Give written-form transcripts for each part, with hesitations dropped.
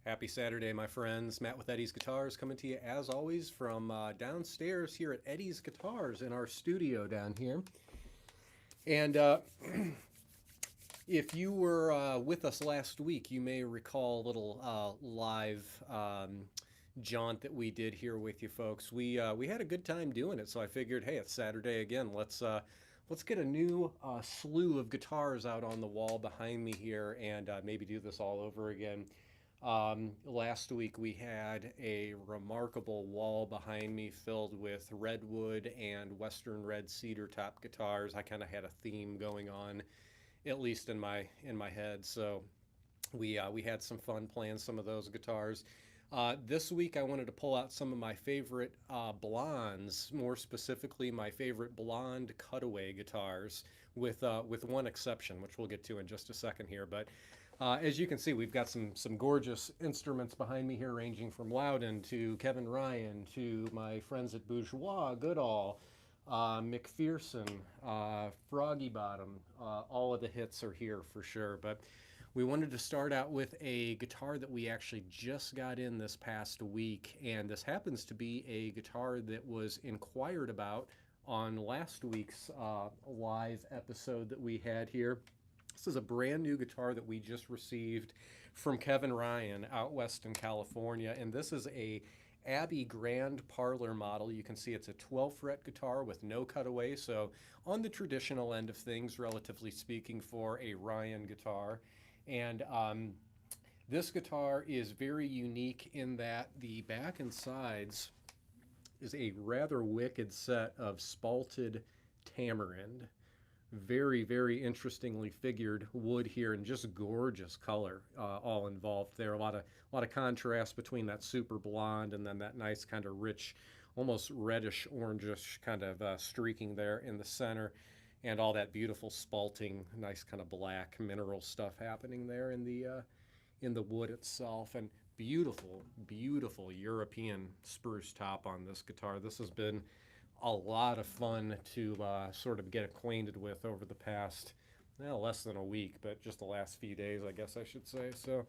Happy Saturday, my friends. Matt with Eddie's Guitars coming to you as always from downstairs here at Eddie's Guitars in our studio down here. And if you were with us last week, you may recall a little live jaunt that we did here with you folks. We had a good time doing it, so I figured, hey, it's Saturday again. Let's get a new slew of guitars out on the wall behind me here and maybe do this all over again. Last week we had a remarkable wall behind me filled with redwood and western red cedar top guitars. I kind of had a theme going on, at least in my head. So we had some fun playing some of those guitars. This week I wanted to pull out some of my favorite blondes, more specifically my favorite blonde cutaway guitars, with one exception, which we'll get to in just a second here. But as you can see, we've got some gorgeous instruments behind me here, ranging from Loudon to Kevin Ryan to my friends at Bourgeois, Goodall, mcpherson, Froggy Bottom. All of the hits are here for sure. But we wanted to start out with a guitar that we actually just got in this past week, and this happens to be a guitar that was inquired about on last week's live episode that we had here. This is a brand new guitar that we just received from Kevin Ryan out west in California, and this is a Abbey Grand Parlor model. You can see it's a 12 fret guitar with no cutaway, so on the traditional end of things, relatively speaking, for a Ryan guitar. And this guitar is very unique in that the back and sides is a rather wicked set of spalted tamarind. Very, very interestingly figured wood here, and just gorgeous color all involved there. A lot of contrast between that super blonde and then that nice kind of rich, almost reddish orangish kind of streaking there in the center, and all that beautiful spalting, nice kind of black mineral stuff happening there in the wood itself. And beautiful, beautiful European spruce top on this guitar. This has been a lot of fun to sort of get acquainted with over the past, well, less than a week, but just the last few days, I guess I should say. So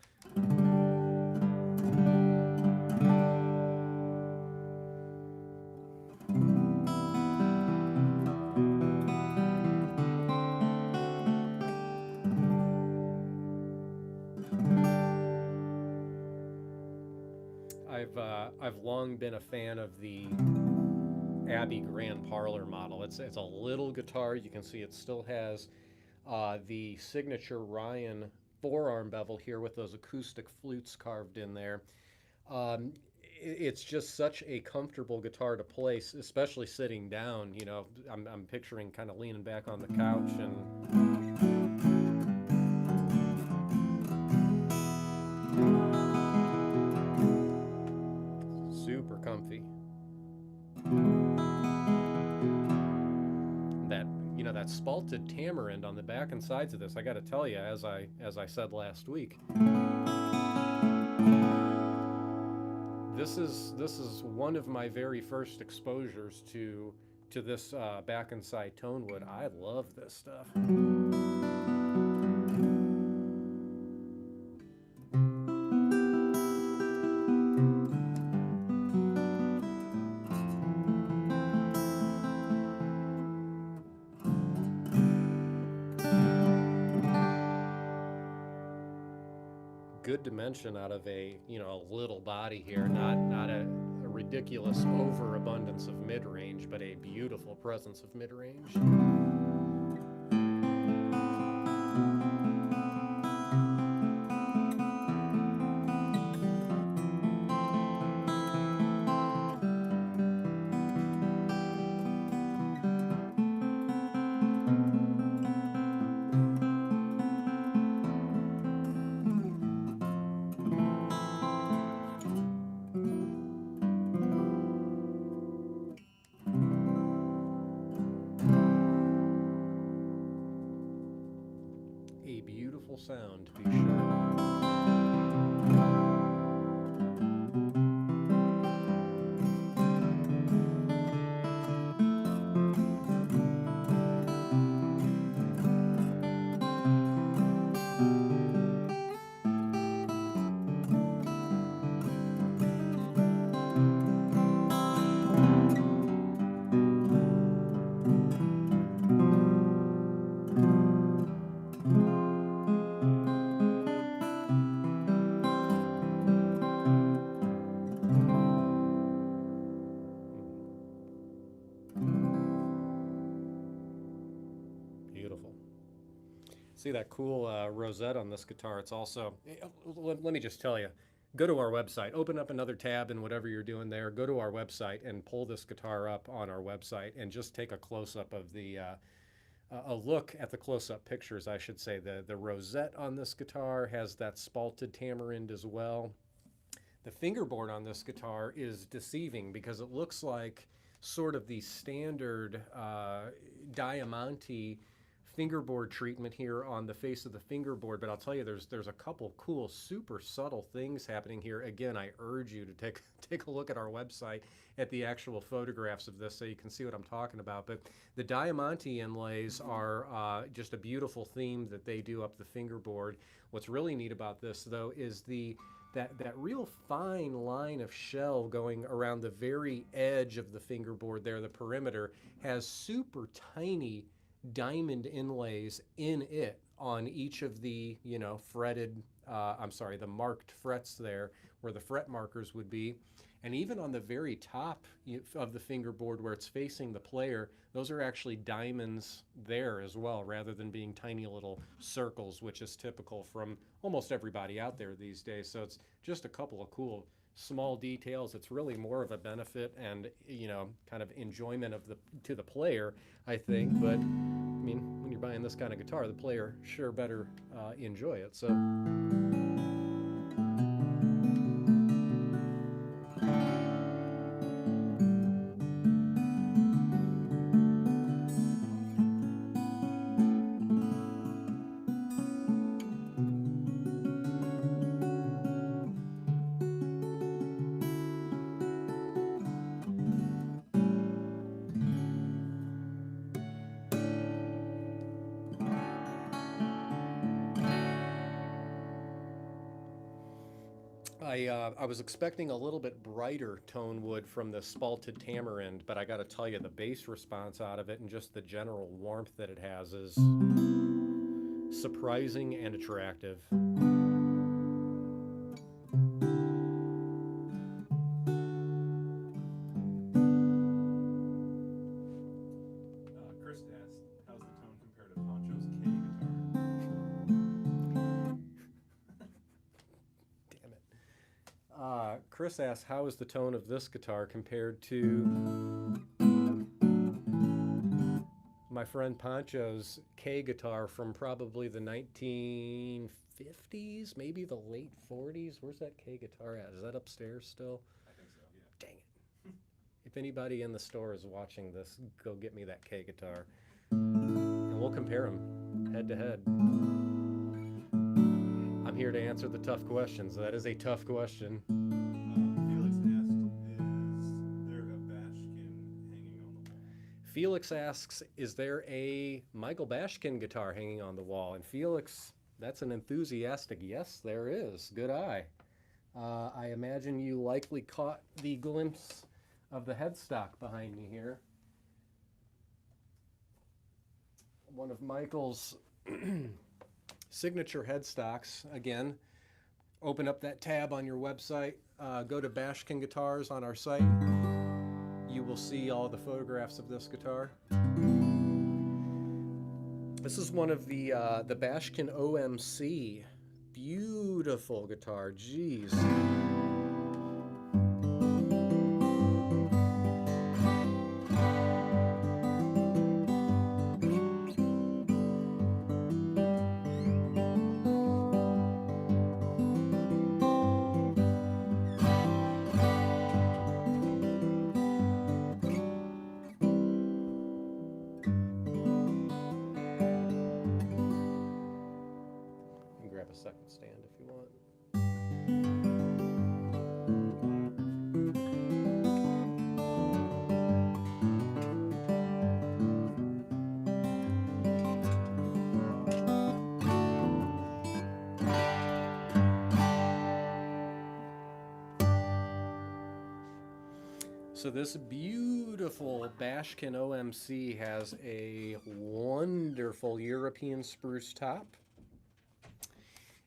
I've long been a fan of the Abbey Grand Parlor model. It's a little guitar. You can see it still has the signature Ryan forearm bevel here with those acoustic flutes carved in there. It's just such a comfortable guitar to play, especially sitting down. You know, I'm picturing kind of leaning back on the couch and super comfy. That spalted tamarind on the back and sides of this, I got to tell you, as I said last week, this is one of my very first exposures to this back and side tone wood. I love this stuff. Good dimension out of a little body here, not a ridiculous overabundance of mid-range, but a beautiful presence of mid-range. Sound, to be sure. See that cool rosette on this guitar? It's also, let me just tell you, go to our website, open up another tab in whatever you're doing there, go to our website and pull this guitar up on our website and just take a close up of a look at the close up pictures, I should say. The rosette on this guitar has that spalted tamarind as well. The fingerboard on this guitar is deceiving because it looks like sort of the standard Diamante fingerboard treatment here on the face of the fingerboard, but I'll tell you, there's a couple cool, super subtle things happening here. Again, I urge you to take a look at our website at the actual photographs of this so you can see what I'm talking about. But the Diamante inlays are just a beautiful theme that they do up the fingerboard. What's really neat about this, though, is that real fine line of shell going around the very edge of the fingerboard there, the perimeter, has super tiny diamond inlays in it on each of the, fretted, the marked frets there where the fret markers would be. And even on the very top of the fingerboard where it's facing the player, those are actually diamonds there as well, rather than being tiny little circles, which is typical from almost everybody out there these days. So it's just a couple of cool small details. It's really more of a benefit and, kind of enjoyment to the player, I think. But, I mean, when you're buying this kind of guitar, the player sure better enjoy it. So. I was expecting a little bit brighter tone wood from the spalted tamarind, but I got to tell you, the bass response out of it and just the general warmth that it has is surprising and attractive. Chris asked, how's the tone compared to Ponchos K guitar? Damn it. Chris asks, how is the tone of this guitar compared to my friend Poncho's K guitar from probably the 1950s, maybe the late 40s? Where's that K guitar at? Is that upstairs still? I think so, yeah. Dang it. If anybody in the store is watching this, go get me that K guitar. And we'll compare them head to head. I'm here to answer the tough questions. That is a tough question. Felix asks, is there a Bashkin hanging on the wall? Felix asks, is there a Michael Bashkin guitar hanging on the wall? And Felix, that's an enthusiastic yes, there is. Good eye. I imagine you likely caught the glimpse of the headstock behind me here. One of Michael's signature headstocks. Again, open up that tab on your website, go to Bashkin Guitars on our site. You will see all the photographs of this guitar. This is one of the Bashkin OMC. Beautiful guitar, jeez. Grab a second stand if you want. So this beautiful Bashkin OMC has a wonderful European spruce top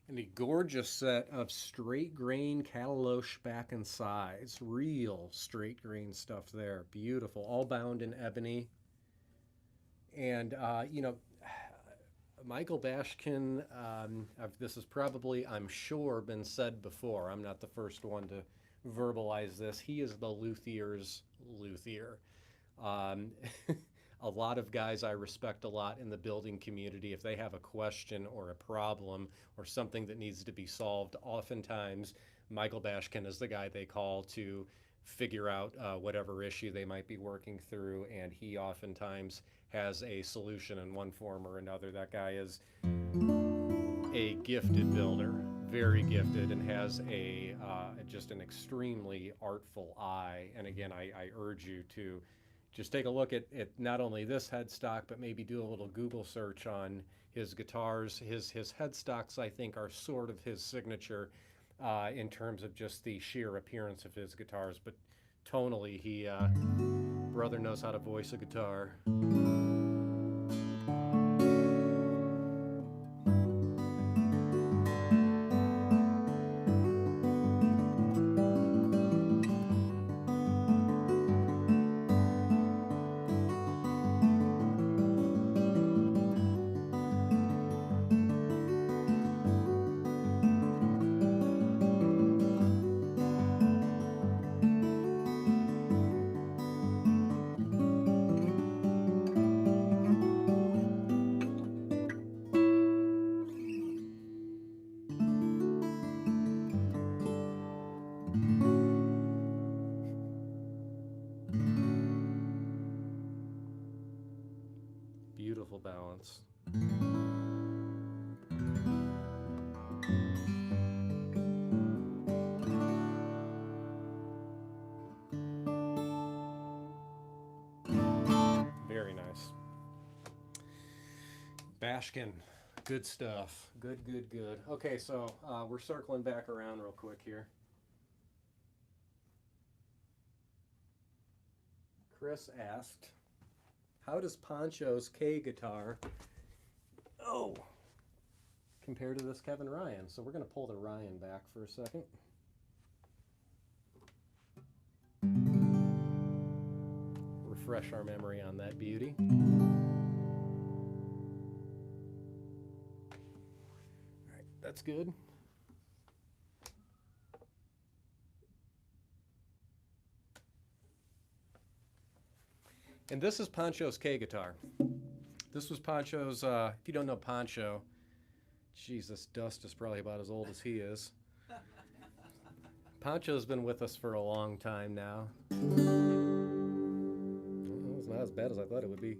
and a gorgeous set of straight grain cataloche back and sides. Real straight grain stuff there. Beautiful. All bound in ebony. And, Michael Bashkin, this has probably, I'm sure, been said before. I'm not the first one to verbalize this. He is the luthier's luthier. Um, a lot of guys I respect a lot in the building community, if they have a question or a problem or something that needs to be solved, oftentimes Michael Bashkin is the guy they call to figure out whatever issue they might be working through, and he oftentimes has a solution in one form or another. That guy is a gifted builder, very gifted, and has a just an extremely artful eye. And again, I urge you to just take a look at not only this headstock, but maybe do a little Google search on his guitars. His headstocks, I think, are sort of his signature in terms of just the sheer appearance of his guitars. But tonally, he brother knows how to voice a guitar. Beautiful balance. Very nice. Bashkin, good stuff. Good. Okay, so we're circling back around real quick here. Chris asked, how does Ponchos K guitar compare to this Kevin Ryan? So we're going to pull the Ryan back for a second. Refresh our memory on that beauty. All right, that's good. And this is Ponchos K guitar. This was Poncho's, if you don't know Poncho, geez, this dust is probably about as old as he is. Poncho's been with us for a long time now. Well, it's not as bad as I thought it would be.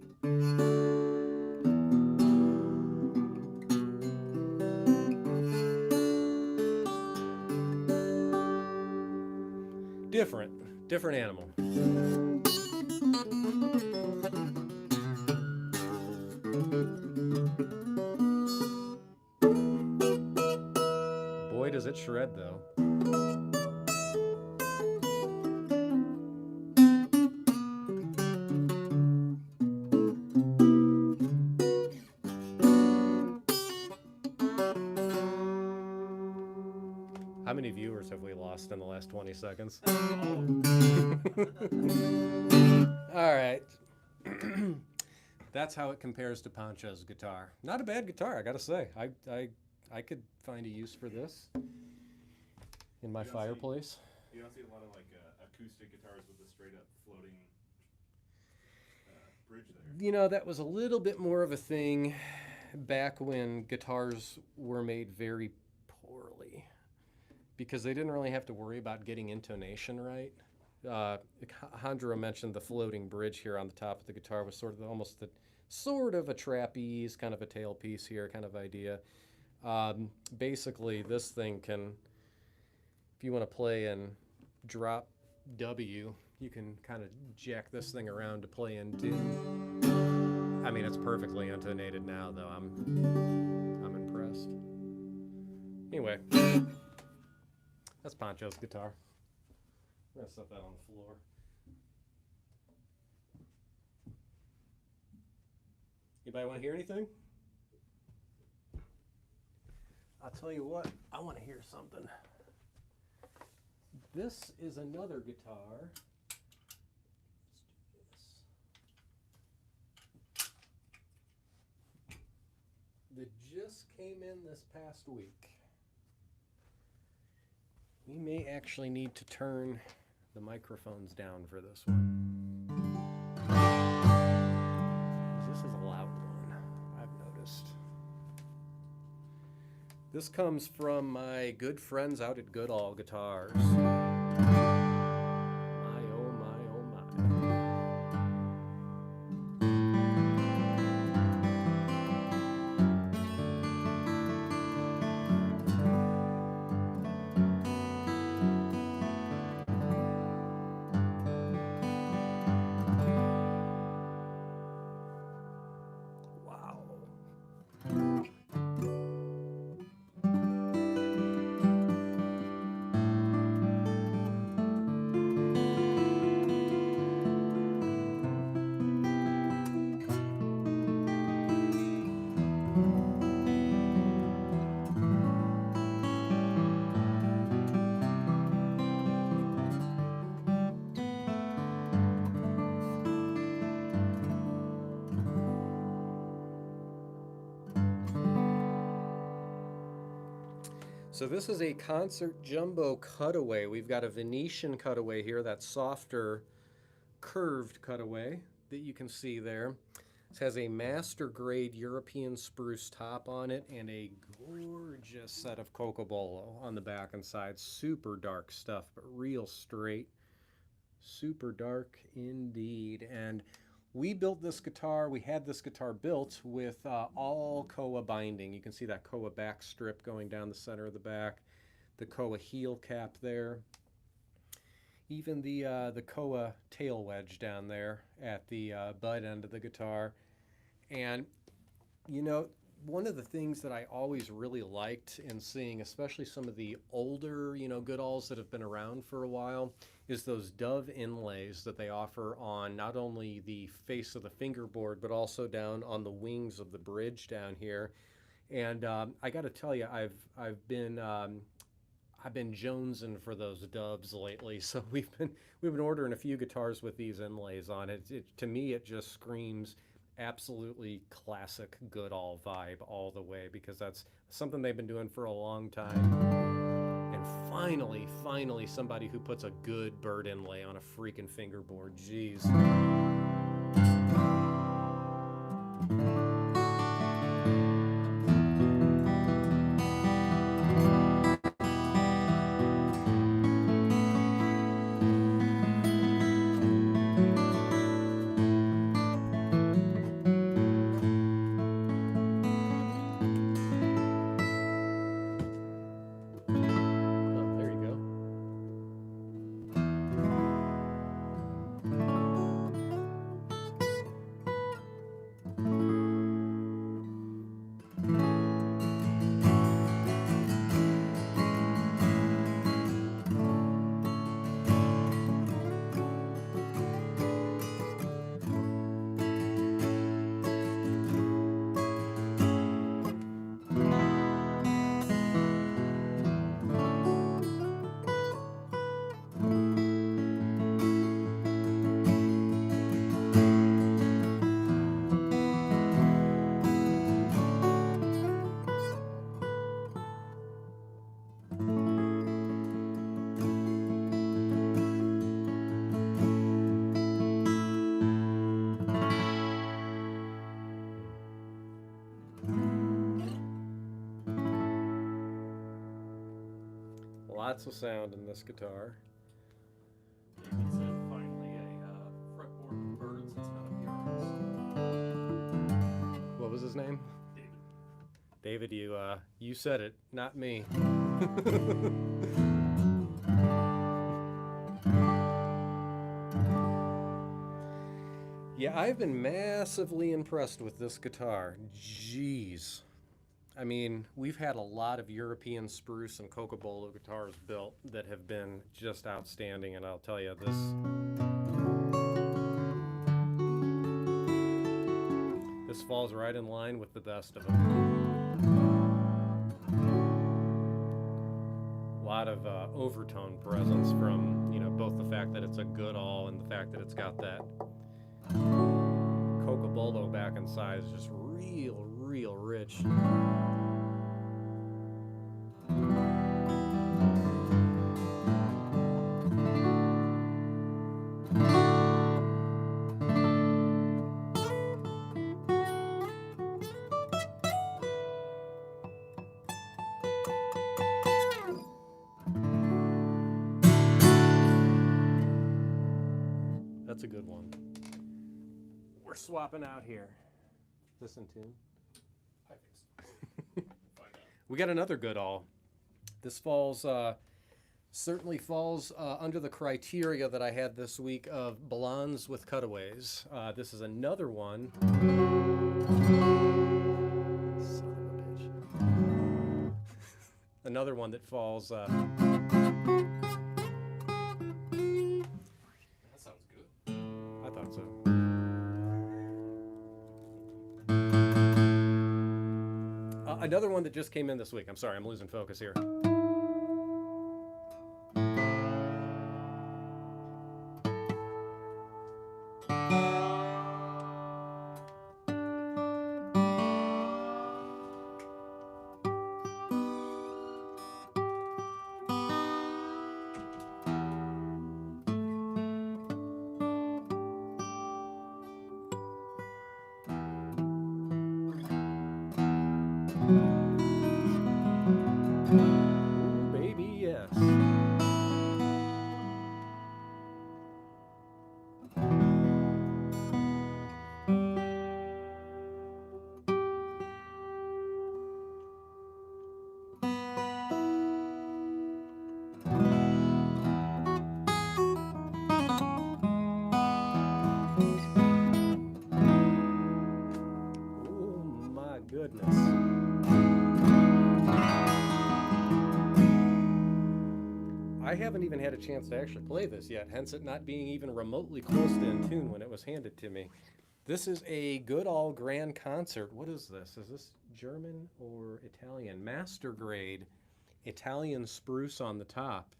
Different animal. Boy, does it shred, though. How many viewers have we lost in the last 20 seconds? All right. That's how it compares to Poncho's guitar. Not a bad guitar, I gotta say. I could find a use for this in my fireplace. You don't see a lot of like acoustic guitars with a straight up floating bridge there. You know, that was a little bit more of a thing back when guitars were made very poorly, because they didn't really have to worry about getting intonation right. Handra mentioned the floating bridge here on the top of the guitar was sort of a trapeze, kind of a tailpiece here kind of idea. Basically, this thing can, if you want to play in drop W, you can kind of jack this thing around to play in tune. I mean, it's perfectly intonated now, though. I'm impressed. Anyway, that's Poncho's guitar. I'm gonna set that on the floor. Anybody want to hear anything? I'll tell you what, I want to hear something. This is another guitar. Let's do this. just came in this past week. We may actually need to turn the microphones down for this one. This is a loud one, I've noticed. This comes from my good friends out at Goodall Guitars. My, oh my, oh my. So this is a concert jumbo cutaway. We've got a Venetian cutaway here, that softer curved cutaway that you can see there. This has a master grade European spruce top on it and a gorgeous set of cocobolo on the back and side. Super dark stuff, but real straight. Super dark indeed. And we built this guitar, we had this guitar built with all koa binding. You can see that koa back strip going down the center of the back, the koa heel cap there, even the koa tail wedge down there at the butt end of the guitar. And, you know, one of the things that I always really liked in seeing, especially some of the older, you know, Goodalls that have been around for a while, is those dove inlays that they offer on not only the face of the fingerboard, but also down on the wings of the bridge down here. And I got to tell you, I've been jonesing for those doves lately. So we've been ordering a few guitars with these inlays on it. To me, it just screams absolutely classic Goodall vibe all the way, because that's something they've been doing for a long time. And finally, somebody who puts a good bird inlay on a freaking fingerboard. Jeez. Lots of sound in this guitar. David said finally a fretboard with birds instead of earrings. What was his name? David. David, you said it, not me. Yeah, I've been massively impressed with this guitar. Jeez. I mean, we've had a lot of European spruce and cocobolo guitars built that have been just outstanding, and I'll tell you, this falls right in line with the best of them. A lot of overtone presence from, you know, both the fact that it's a Goodall and the fact that it's got that cocobolo back and side is just real real rich. That's a good one. We're swapping out here. This in tune? I think so. Find out. We got another Goodall. This falls, certainly falls under the criteria that I had this week of blondes with cutaways. This is another one. Son of a bitch. Another one that falls. That sounds good. I thought so. Another one that just came in this week. I'm sorry, I'm losing focus here. Ooh, baby, yes. Oh my goodness. I haven't even had a chance to actually play this yet, hence it not being even remotely close to in tune when it was handed to me. This is a Goodall Grand Concert. What is this? Is this German or Italian? Master grade Italian spruce on the top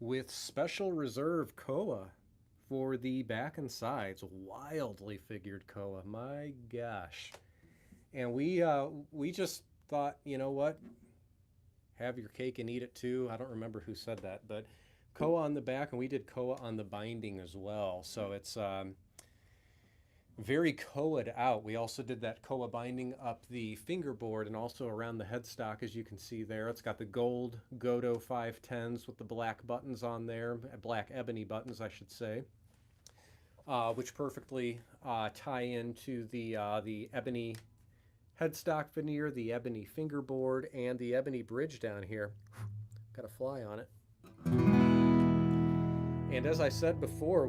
with special reserve koa for the back and sides. Wildly figured koa. My gosh. And we just thought, you know what? Have your cake and eat it too. I don't remember who said that, but koa on the back, and we did koa on the binding as well. So it's very koa'd out. We also did that koa binding up the fingerboard and also around the headstock, as you can see there. It's got the gold Godo 510s with the black buttons on there, black ebony buttons, I should say, which perfectly tie into the ebony headstock veneer, the ebony fingerboard, and the ebony bridge down here. Got a fly on it. And as I said before,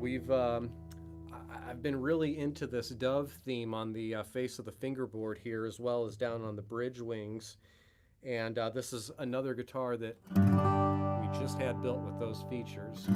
I've been really into this dove theme on the face of the fingerboard here, as well as down on the bridge wings. And this is another guitar that we just had built with those features.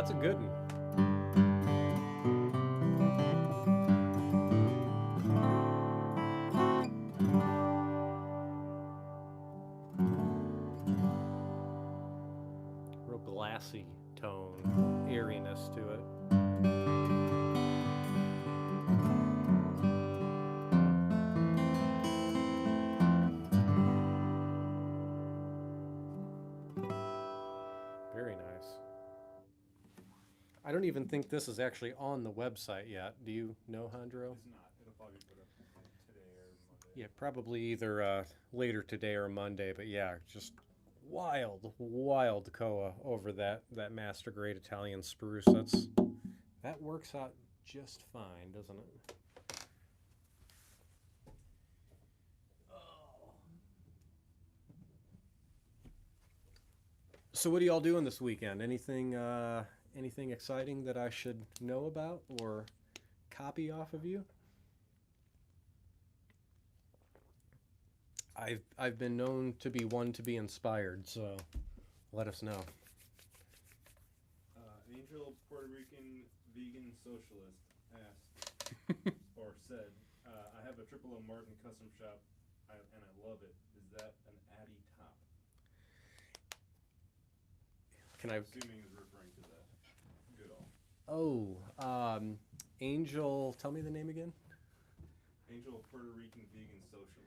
That's a good one. Real glassy tone, airiness to it. Very nice. I don't even think this is actually on the website yet. Do you know, Hondro? It's not. It'll probably be put up today or Monday. Yeah, probably either later today or Monday. But yeah, just wild koa over that master grade Italian spruce. That works out just fine, doesn't it? So what are y'all doing this weekend? Anything exciting that I should know about or copy off of you? I've been known to be one to be inspired, so let us know. Angel, Puerto Rican vegan socialist, asked or said, "I have a Triple O Martin custom shop, and I love it. Is that an Addy top?" Can I? Assuming is referring to the Goodall. Oh, Angel. Tell me the name again. Angel, Puerto Rican vegan socialist.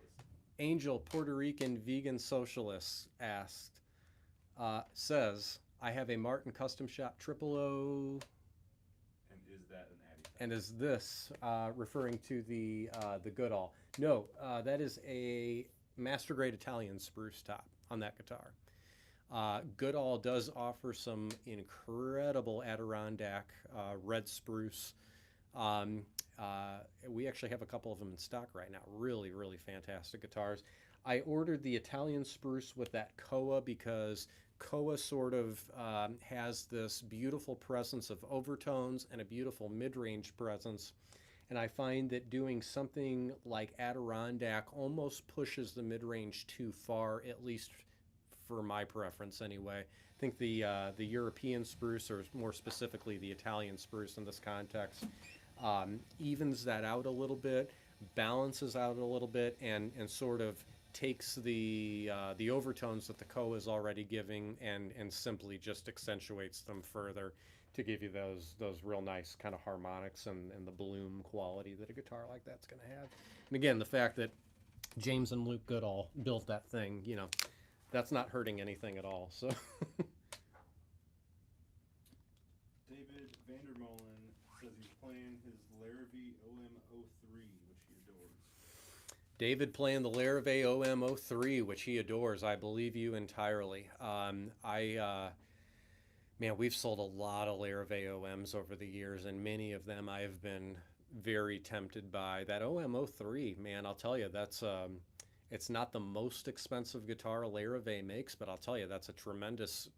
Angel, Puerto Rican vegan socialist says, I have a Martin custom shop Triple O. And is that an Addy top? And is this referring to the Goodall? No, that is a master grade Italian spruce top on that guitar. Goodall does offer some incredible Adirondack red spruce. We actually have a couple of them in stock right now. Really, really fantastic guitars. I ordered the Italian spruce with that koa because koa sort of has this beautiful presence of overtones and a beautiful mid-range presence. And I find that doing something like Adirondack almost pushes the mid-range too far, at least for my preference anyway. I think the European spruce, or more specifically the Italian spruce in this context, evens that out a little bit, balances out a little bit, and sort of takes the overtones that the koa is already giving and simply just accentuates them further to give you those real nice kind of harmonics and the bloom quality that a guitar like that's going to have. And again, the fact that James and Luke Goodall built that thing, you know, that's not hurting anything at all. So David Vandermolen says he's playing his Larrivee OM03, which he adores. David playing the Larrivee OM03, which he adores. I believe you entirely. Man, we've sold a lot of Larrivee OMs over the years, and many of them I have been very tempted by. That OM03, man, I'll tell you, that's it's not the most expensive guitar Larrivee makes, but I'll tell you, that's a tremendous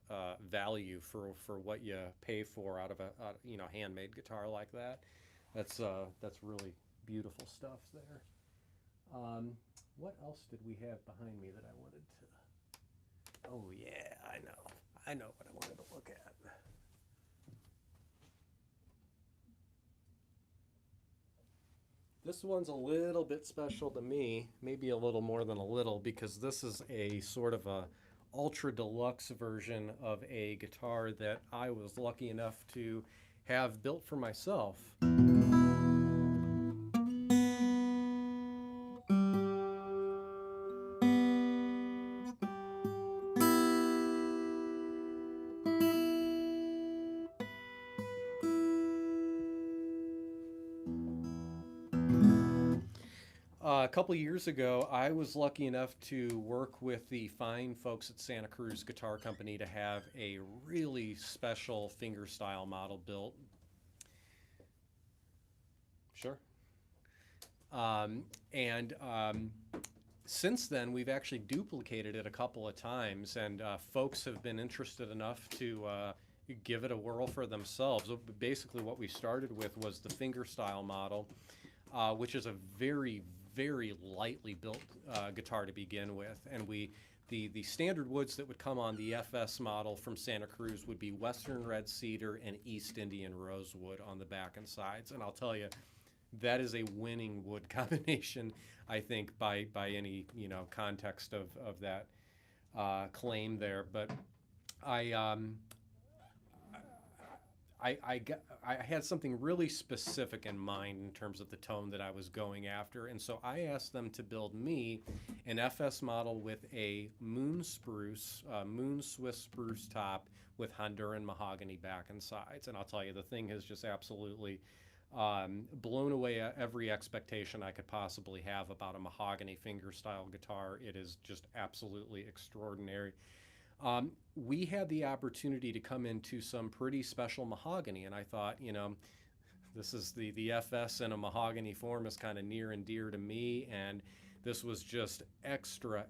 value for what you pay for out of a handmade guitar like that. That's really beautiful stuff there. What else did we have behind me that I wanted to? Oh yeah, I know what I wanted to look at. This one's a little bit special to me, maybe a little more than a little, because this is a sort of a ultra deluxe version of a guitar that I was lucky enough to have built for myself. A couple years ago, I was lucky enough to work with the fine folks at Santa Cruz Guitar Company to have a really special fingerstyle model built. Sure. Since then, we've actually duplicated it a couple of times, and folks have been interested enough to give it a whirl for themselves. Basically, what we started with was the fingerstyle model, which is a very lightly built guitar to begin with, and we The standard woods that would come on the FS model from Santa Cruz would be Western red cedar and East Indian rosewood on the back and sides. And I'll tell you, that is a winning wood combination, I think, by any context of that claim there. But I had something really specific in mind in terms of the tone that I was going after, and so I asked them to build me an FS model with a moon Swiss spruce top with Honduran mahogany back and sides. And I'll tell you, the thing has just absolutely blown away every expectation I could possibly have about a mahogany finger-style guitar. It is just absolutely extraordinary. We had the opportunity to come into some pretty special mahogany, and I thought, this is the FS in a mahogany form is kind of near and dear to me, and this was just extra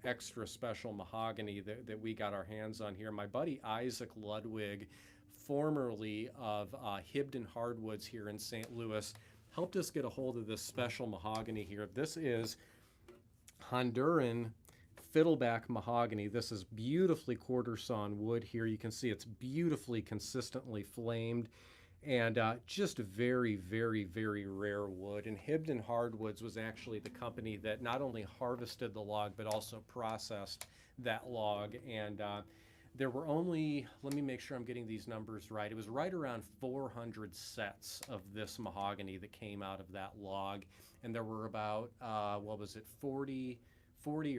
special mahogany that we got our hands on here. My buddy Isaac Ludwig, formerly of Hibden Hardwoods here in St. Louis, helped us get a hold of this special mahogany here. This is Honduran fiddleback mahogany. This is beautifully quarter sawn wood here. You can see it's beautifully consistently flamed, and just very, very, very rare wood. And Hibden Hardwoods was actually the company that not only harvested the log but also processed that log. And there were only, let me make sure I'm getting these numbers right, it was right around 400 sets of this mahogany that came out of that log, and there were about 40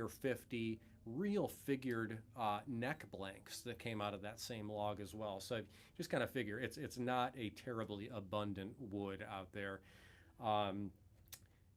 or 50 real figured neck blanks that came out of that same log as well. So just kind of figure it's not a terribly abundant wood out there.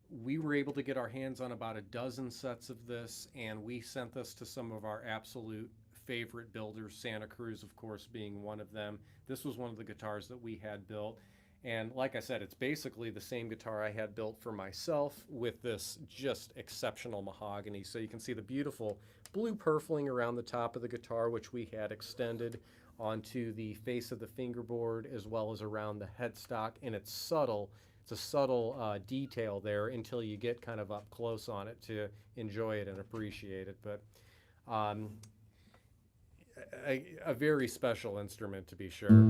We were able to get our hands on about a dozen sets of this, and we sent this to some of our absolute favorite builders, Santa Cruz, of course, being one of them. This was one of the guitars that we had built. And like I said, it's basically the same guitar I had built for myself with this just exceptional mahogany. So you can see the beautiful blue purfling around the top of the guitar, which we had extended onto the face of the fingerboard as well as around the headstock. And it's subtle. It's a subtle detail there until you get kind of up close on it to enjoy it and appreciate it. But a very special instrument, to be sure.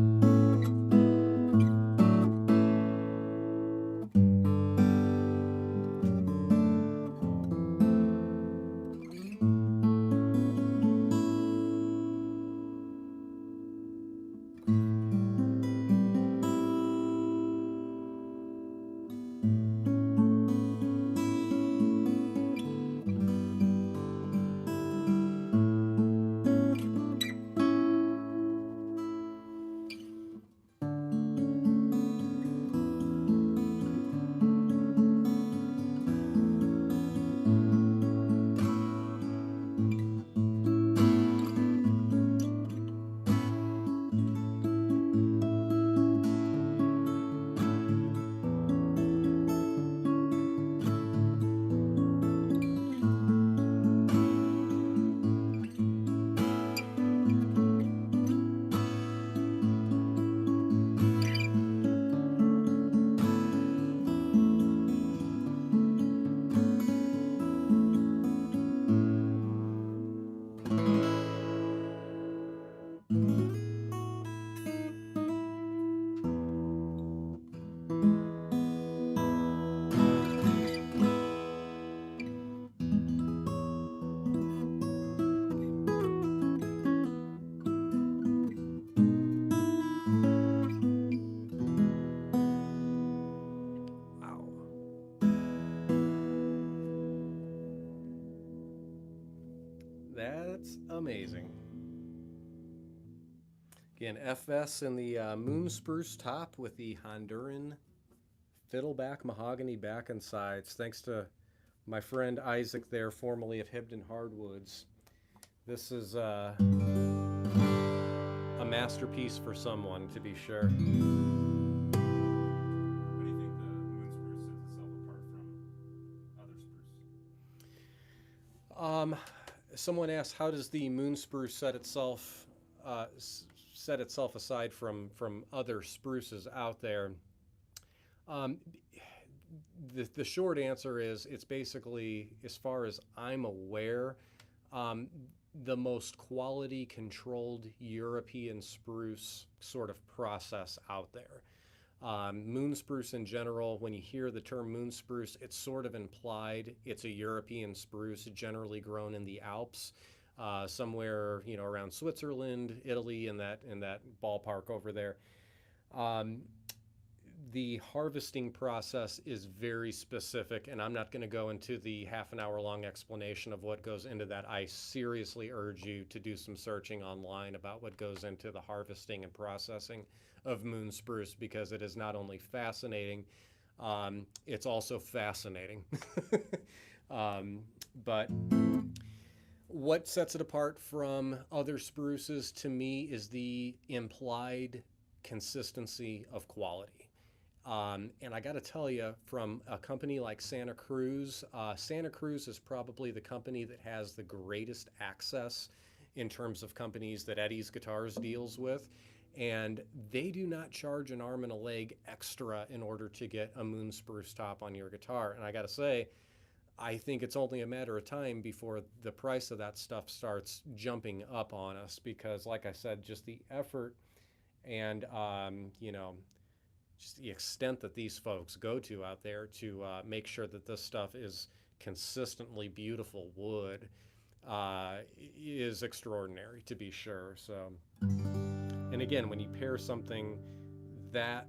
That's amazing. Again, FS in the moon spruce top with the Honduran fiddleback mahogany back and sides. Thanks to my friend Isaac there, formerly of Hibden Hardwoods. This is a masterpiece for someone, to be sure. What do you think the moon spruce sets itself apart from other spruce? Someone asked, how does the moon spruce set itself aside from other spruces out there? The short answer is it's basically, as far as I'm aware, the most quality controlled European spruce sort of process out there. Moon spruce in general, when you hear the term moon spruce, it's sort of implied it's a European spruce generally grown in the Alps, somewhere, you know, around Switzerland, Italy, in that ballpark over there. Um, the harvesting process is very specific, and I'm not going to go into the half an hour long explanation of what goes into that. I seriously urge you to do some searching online about what goes into the harvesting and processing of moon spruce, because it is not only fascinating, it's also fascinating. But what sets it apart from other spruces to me is the implied consistency of quality. And I got to tell you, from a company like Santa Cruz is probably the company that has the greatest access in terms of companies that Eddie's Guitars deals with. And they do not charge an arm and a leg extra in order to get a moon spruce top on your guitar. And I got to say, I think it's only a matter of time before the price of that stuff starts jumping up on us, because, like I said, just the effort and, you know, just the extent that these folks go to out there to make sure that this stuff is consistently beautiful wood is extraordinary, to be sure. So, and again, when you pair something that,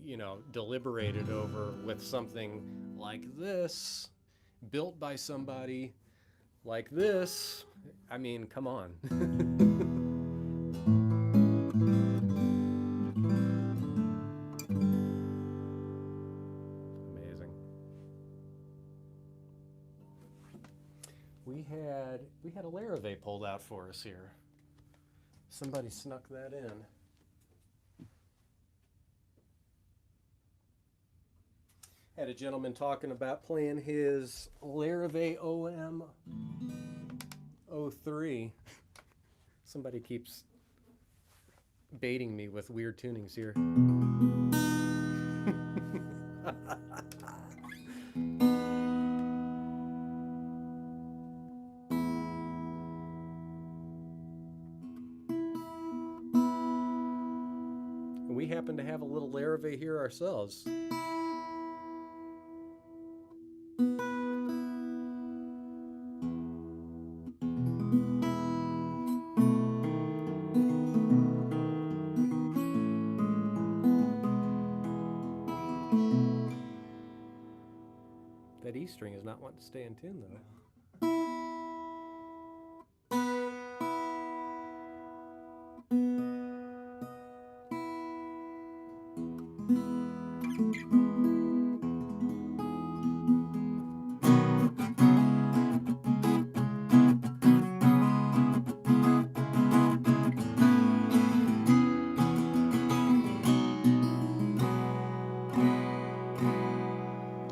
you know, deliberated over with something like this, built by somebody like this, I mean, come on. Amazing. We had a Larrivee pulled out for us here. Somebody snuck that in. Had a gentleman talking about playing his Larrivee OM03. Somebody keeps baiting me with weird tunings here. We happen to have a little Larrivee here ourselves. That E string is not wanting to stay in tune, though.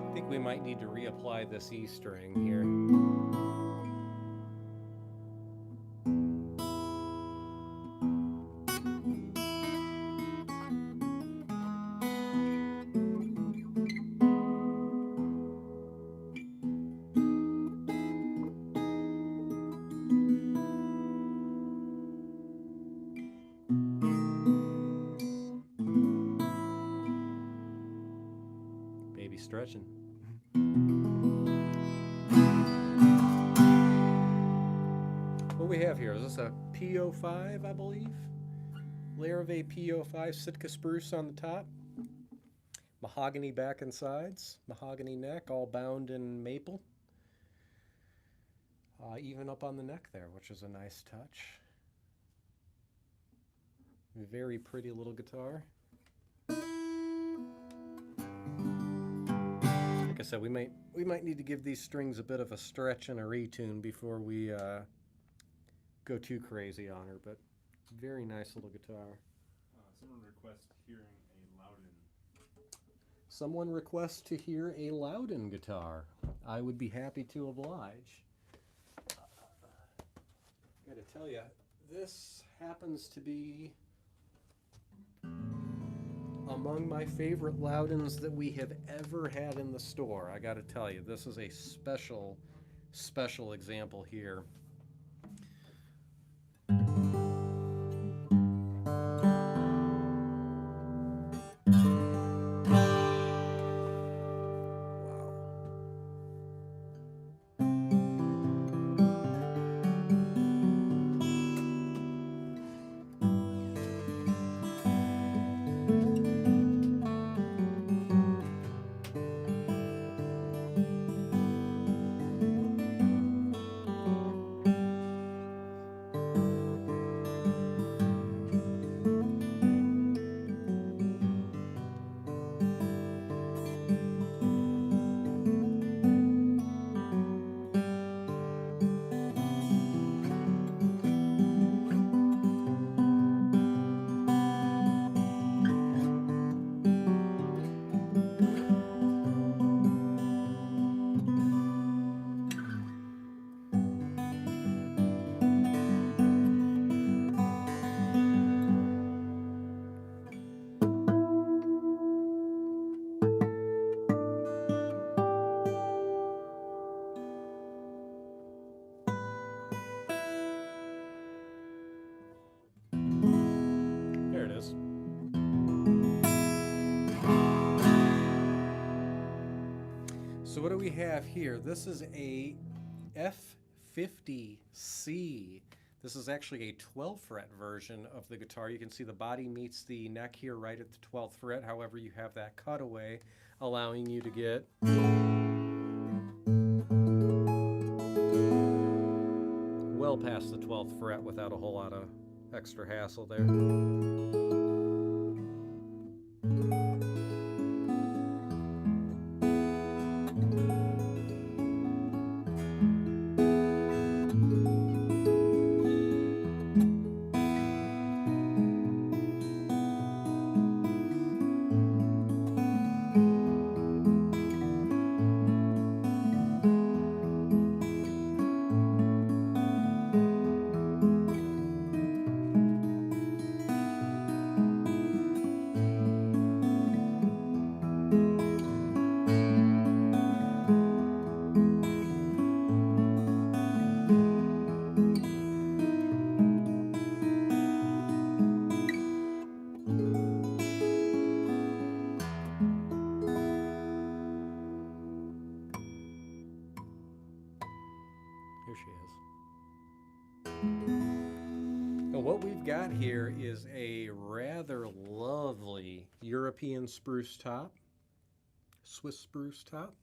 I think we might need to reapply this E string here. Baby stretching. What we have here, is this a P05, I believe? Larrivee P05, Sitka spruce on the top. Mahogany back and sides, mahogany neck, all bound in maple. Even up on the neck there, which is a nice touch. Very pretty little guitar. Like I said, we might need to give these strings a bit of a stretch and a retune before we go too crazy on her, but very nice little guitar. Someone requests hearing a Loudon. Someone requests to hear a Loudon guitar. I would be happy to oblige. Gotta tell you, this happens to be among my favorite Loudons that we have ever had in the store. I gotta tell you, this is a special example here. So what do we have here? This is a F50C. This is actually a 12 fret version of the guitar. You can see the body meets the neck here right at the 12th fret. However, you have that cutaway allowing you to get well past the 12th fret without a whole lot of extra hassle there. Here she is. And what we've got here is a rather lovely European spruce top, Swiss spruce top,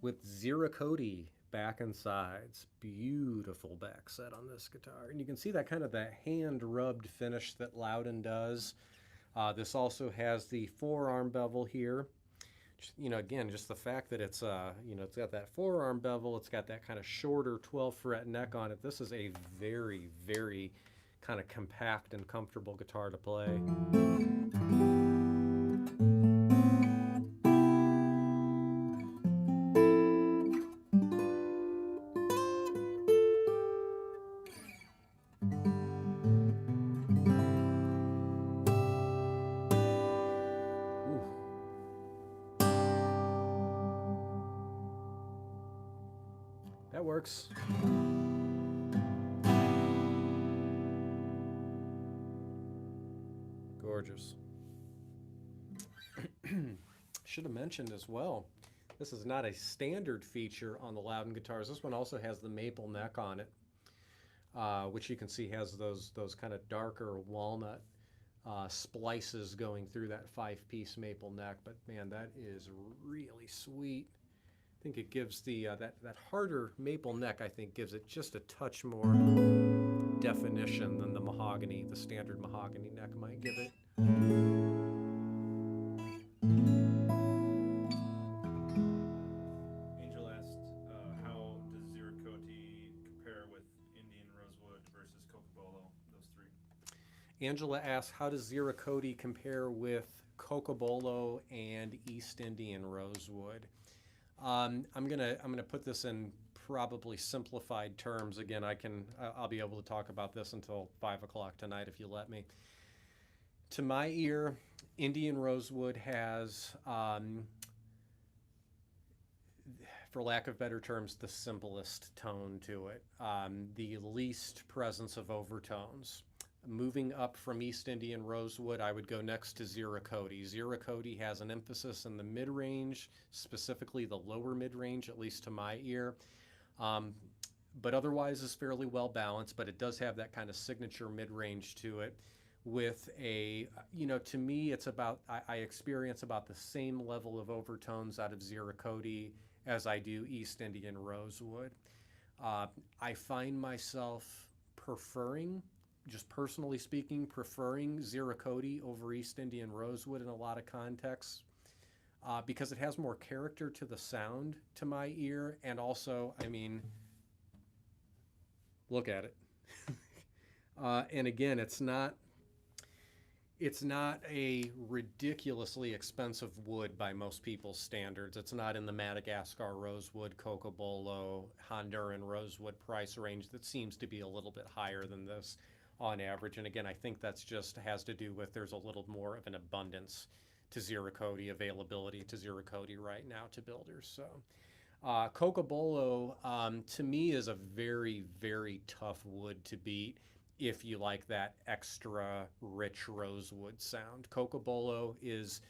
with Zeracody back and sides. Beautiful back set on this guitar. And you can see that kind of that hand-rubbed finish that Loudon does. This also has the forearm bevel here. You know, again, just the fact that it's you know, it's got that forearm bevel, it's got that kind of shorter 12 fret neck on it. This is a very, very kind of compact and comfortable guitar to play. That works. Gorgeous. Should have mentioned as well, this is not a standard feature on the Loudon guitars. This one also has the maple neck on it, which you can see has those kind of darker walnut splices going through that 5-piece maple neck. But man, that is really sweet. I think it gives the that harder maple neck, I think, gives it just a touch more definition than the mahogany, the standard mahogany neck might give it. Angel asked, how does Zeracody compare with Indian Rosewood versus Cocobolo, those three? Angela asks, how does Zeracody compare with Cocobolo and East Indian Rosewood? I'm gonna put this in probably simplified terms. Again, I'll be able to talk about this until 5 o'clock tonight if you let me. To my ear, Indian Rosewood has, for lack of better terms, the simplest tone to it, the least presence of overtones. Moving up from East Indian Rosewood, I would go next to Zeracody. Zeracody has an emphasis in the mid-range, specifically the lower mid-range, at least to my ear. But otherwise is fairly well balanced, but it does have that kind of signature mid-range to it with a, you know, to me it's about, I experience about the same level of overtones out of Zeracody as I do East Indian Rosewood. I find myself preferring, just personally speaking, preferring Zeracody over East Indian Rosewood in a lot of contexts because it has more character to the sound to my ear, and also, I mean, look at it. And again, it's not a ridiculously expensive wood by most people's standards. It's not in the Madagascar rosewood, Cocobolo, Honduran rosewood price range that seems to be a little bit higher than this on average. And again, I think that's just has to do with there's a little more of an abundance to Zeracody, availability to Zeracody right now to builders. So Cocobolo to me is a very, very tough wood to beat if you like that extra rich rosewood sound. Cocobolo is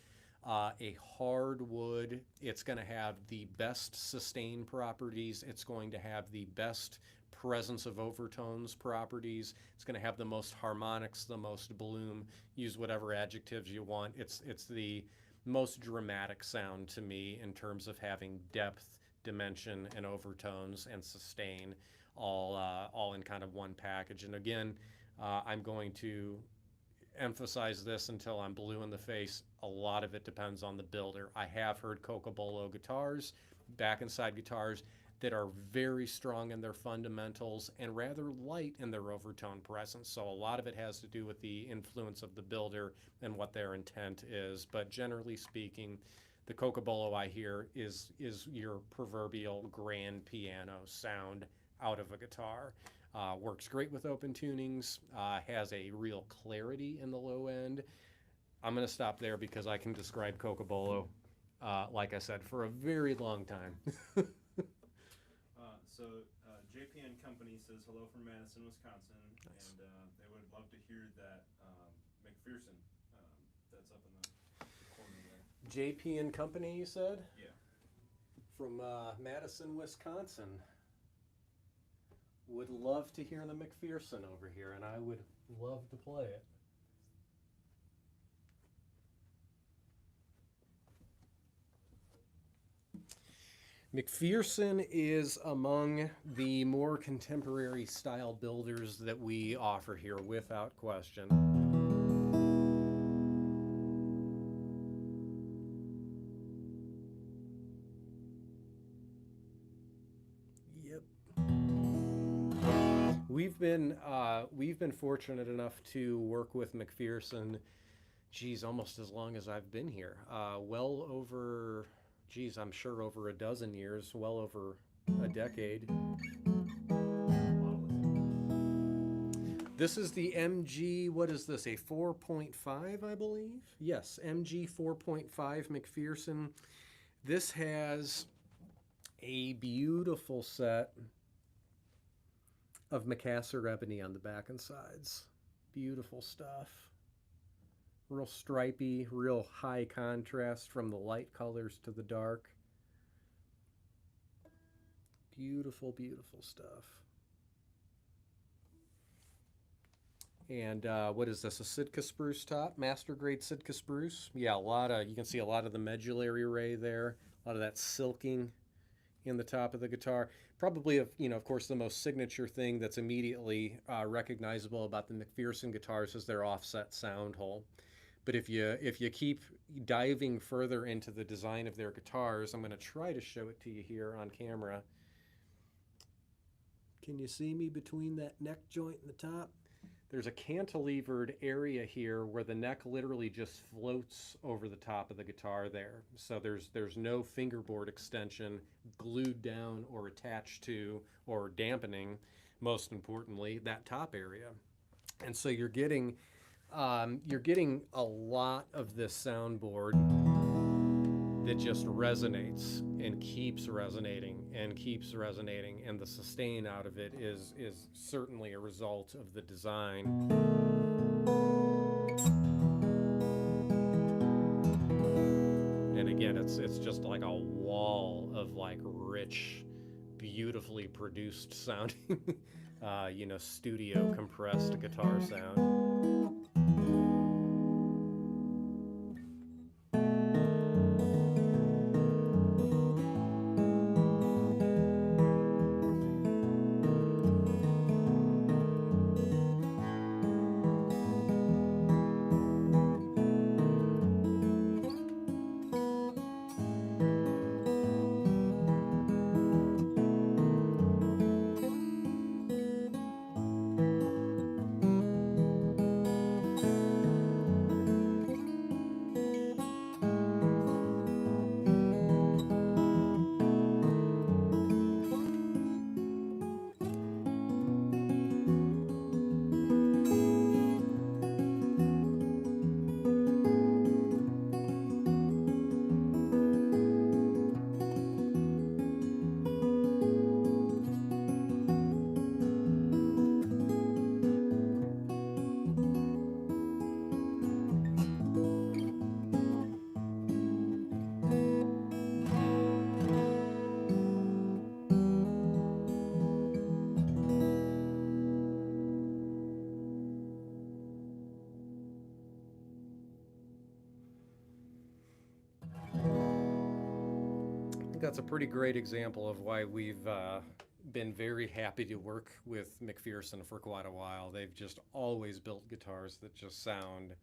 A hardwood, it's going to have the best sustain properties. It's going to have the best presence of overtones properties. It's going to have the most harmonics, the most bloom. Use whatever adjectives you want. It's the most dramatic sound to me in terms of having depth, dimension, and overtones and sustain all in kind of one package. And again, I'm going to emphasize this until I'm blue in the face. A lot of it depends on the builder. I have heard Cocobolo guitars, back inside guitars, that are very strong in their fundamentals and rather light in their overtone presence. So a lot of it has to do with the influence of the builder and what their intent is. But generally speaking, the Cocobolo I hear is your proverbial grand piano sound out of a guitar. Works great with open tunings, has a real clarity in the low end. I'm going to stop there because I can describe Cocobolo, like I said, for a very long time. JPN Company says hello from Madison, Wisconsin, Nice. and they would love to hear that McPherson that's up in the corner there. JP and Company, you said? Yeah. From Madison, Wisconsin. Would love to hear the McPherson over here, and I would love to play it. McPherson is among the more contemporary style builders that we offer here, without question. Yep. We've been fortunate enough to work with McPherson, geez, almost as long as I've been here. Well over, geez, I'm sure over a dozen years, well over a decade. This is the MG, what is this, a 4.5, I believe? Yes, MG 4.5 McPherson. This has a beautiful set of Macassar ebony on the back and sides. Beautiful stuff. Real stripy, real high contrast from the light colors to the dark. Beautiful, beautiful stuff. And what is this, a Sitka spruce top? Master grade Sitka spruce? Yeah, you can see a lot of the medullary ray there, a lot of that silking in the top of the guitar. Probably, of course, the most signature thing that's immediately recognizable about the McPherson guitars is their offset sound hole. But if you keep diving further into the design of their guitars, I'm going to try to show it to you here on camera. Can you see me between that neck joint and the top? There's a cantilevered area here where the neck literally just floats over the top of the guitar there. So there's no fingerboard extension glued down or attached to or dampening, most importantly, that top area. And so you're getting a lot of this soundboard that just resonates and keeps resonating and keeps resonating, and the sustain out of it is certainly a result of the design. And again, it's just like a wall of like rich, beautifully produced sounding, studio compressed guitar sound. that's a pretty great example of why we've been very happy to work with McPherson for quite a while. They've just always built guitars that just sound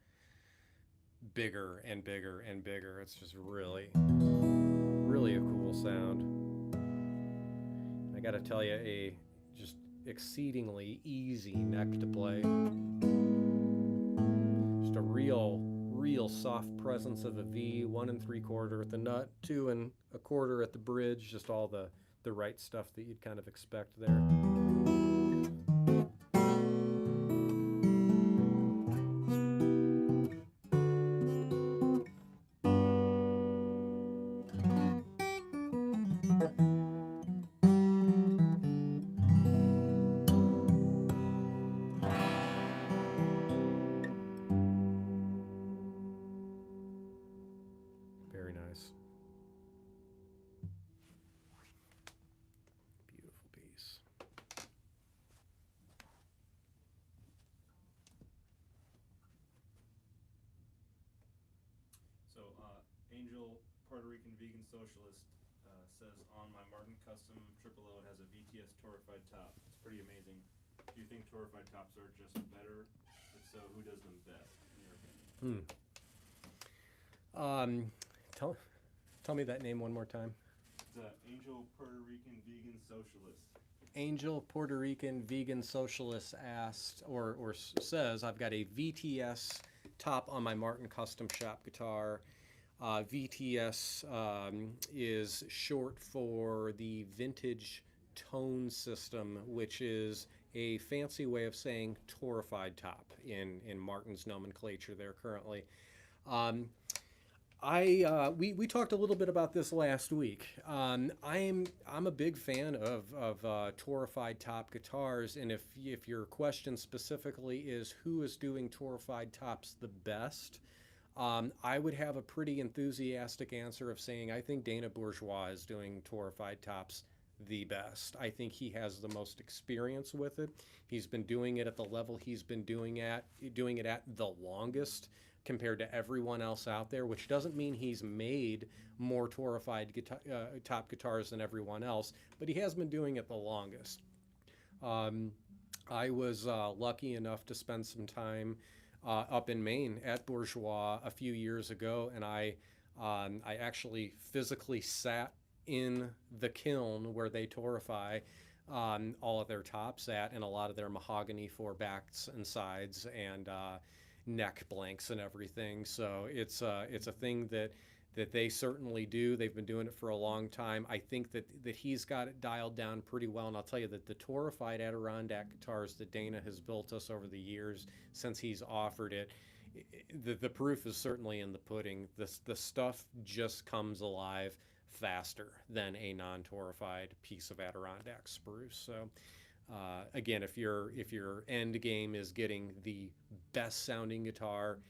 bigger and bigger and bigger. It's just really, really a cool sound. I gotta tell you, a just exceedingly easy neck to play. Just a real soft presence of a V, 1 3/4 at the nut, 2 1/4 at the bridge, just all the right stuff that you'd kind of expect there. Very nice. Beautiful piece. So, Angel, Puerto Rican vegan socialist, says on my Martin Custom Triple O it has a VTS torrefied top. It's pretty amazing. Do you think torrefied tops are just better? If so, who does them best, in your opinion? Tell me that name one more time. It's Angel, Puerto Rican vegan socialist. Angel, Puerto Rican vegan socialist asked or says, I've got a VTS top on my Martin Custom Shop guitar. VTS is short for the Vintage Tone System, which is a fancy way of saying torrefied top in Martin's nomenclature there currently. We talked a little bit about this last week. I'm a big fan of torrefied top guitars, and if your question specifically is who is doing torrefied tops the best, I would have a pretty enthusiastic answer of saying I think Dana Bourgeois is doing torrefied tops the best. I think he has the most experience with it. He's been doing it at the level he's been doing it at the longest compared to everyone else out there, which doesn't mean he's made more torrefied top guitars than everyone else, but he has been doing it the longest. I was lucky enough to spend some time up in Maine at Bourgeois a few years ago, and I actually physically sat in the kiln where they torrefy all of their tops at, and a lot of their mahogany for backs and sides and neck blanks and everything. So it's a thing that they certainly do. They've been doing it for a long time. I think that he's got it dialed down pretty well, and I'll tell you that the torrefied Adirondack guitars that Dana has built us over the years since he's offered it, the proof is certainly in the pudding. The stuff just comes alive faster than a non-torrefied piece of Adirondack spruce. So again, if your end game is getting the best sounding guitar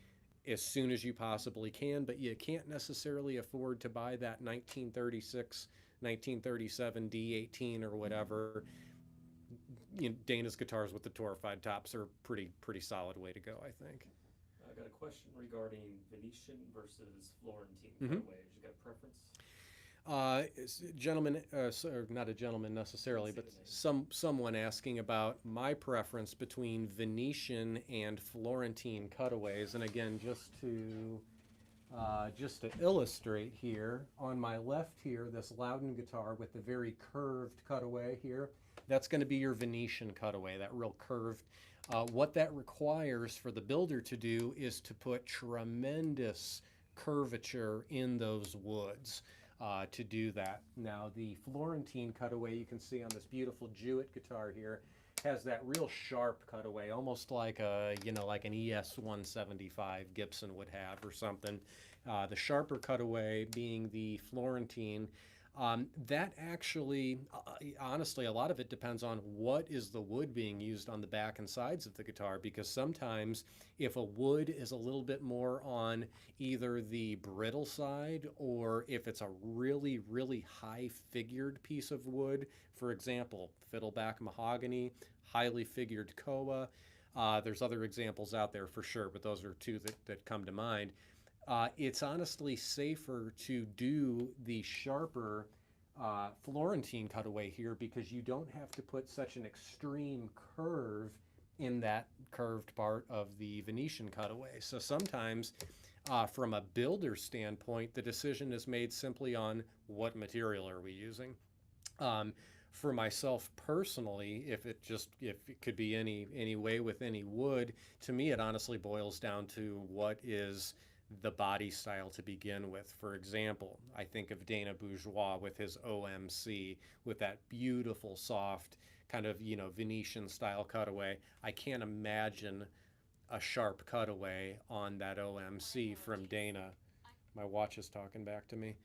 as soon as you possibly can, but you can't necessarily afford to buy that 1936, 1937 D18 or whatever, Dana's guitars with the torrefied tops are pretty solid way to go, I think. I got a question regarding Venetian versus Florentine Mm-hmm. cutaways. You got a preference? Gentleman, or not a gentleman necessarily, but someone asking about my preference between Venetian and Florentine cutaways. And again, just to illustrate here, on my left here, this Loudon guitar with the very curved cutaway here, that's going to be your Venetian cutaway, that real curved. What that requires for the builder to do is to put tremendous curvature in those woods. To do that. Now the Florentine cutaway you can see on this beautiful Jewett guitar here has that real sharp cutaway, almost like like an ES 175 Gibson would have or something. The sharper cutaway being the Florentine. That actually, honestly, a lot of it depends on what is the wood being used on the back and sides of the guitar, because sometimes if a wood is a little bit more on either the brittle side, or if it's a really, really high figured piece of wood, for example, fiddleback mahogany, highly figured koa, there's other examples out there for sure, but those are two that come to mind. It's honestly safer to do the sharper Florentine cutaway here because you don't have to put such an extreme curve in that curved part of the Venetian cutaway. So sometimes from a builder standpoint, the decision is made simply on what material are we using. For myself personally, if it could be any way with any wood, to me it honestly boils down to what is the body style to begin with. For example, I think of Dana Bourgeois with his OMC, with that beautiful soft kind of Venetian style cutaway. I can't imagine a sharp cutaway on that OMC from Dana. My watch is talking back to me.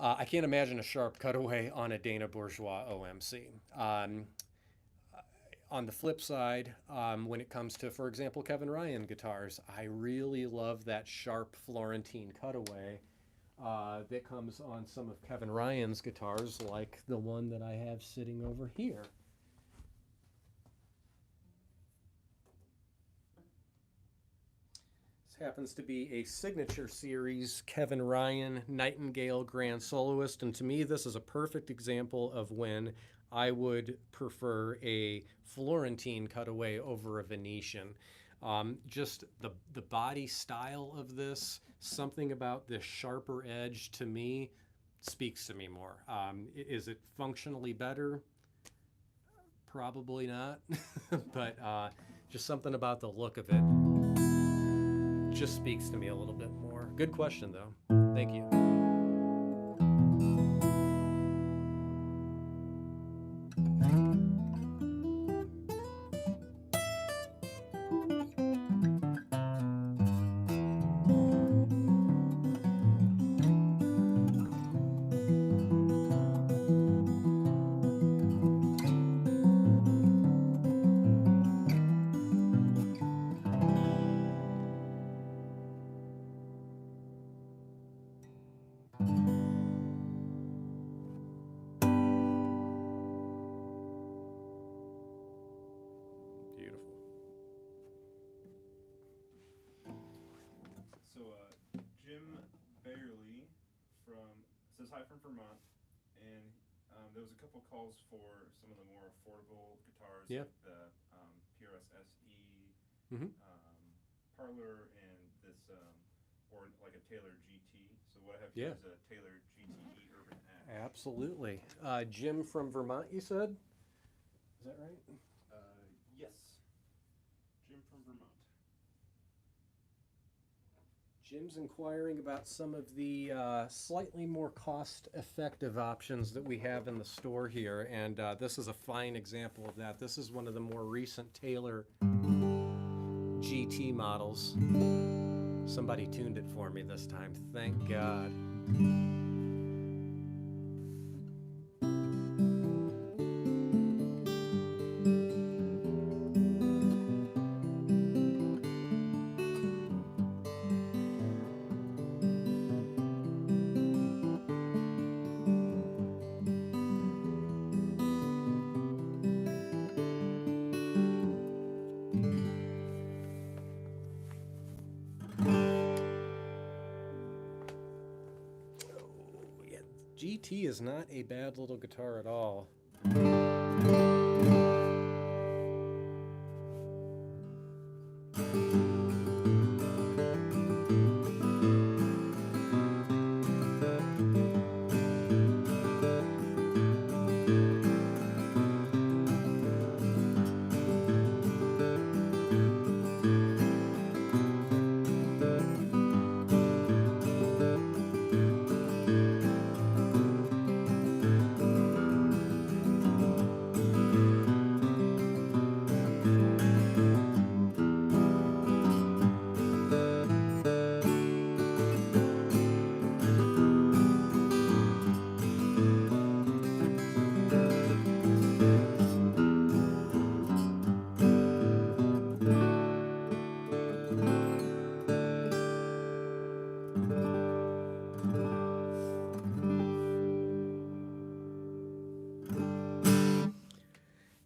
I can't imagine a sharp cutaway on a Dana Bourgeois OMC. On the flip side, when it comes to, for example, Kevin Ryan guitars, I really love that sharp Florentine cutaway that comes on some of Kevin Ryan's guitars, like the one that I have sitting over here. Happens to be a signature series Kevin Ryan Nightingale Grand Soloist, and to me this is a perfect example of when I would prefer a Florentine cutaway over a Venetian. Just the body style of this, something about this sharper edge to me speaks to me more. Is it functionally better? Probably not, but just something about the look of it just speaks to me a little bit more. Good question, though. Thank you. Hi from Vermont, and there was a couple calls for some of the more affordable guitars, yeah, like the PRS SE, Parlor, and this, or like a Taylor GT. So what I have here is a Taylor GTE Urban Axe. Absolutely. Jim from Vermont, you said? Is that right? Yes. Jim from Vermont. Jim's inquiring about some of the slightly more cost-effective options that we have in the store here, and this is a fine example of that. This is one of the more recent Taylor GT models. Somebody tuned it for me this time, thank God. GT is not a bad little guitar at all.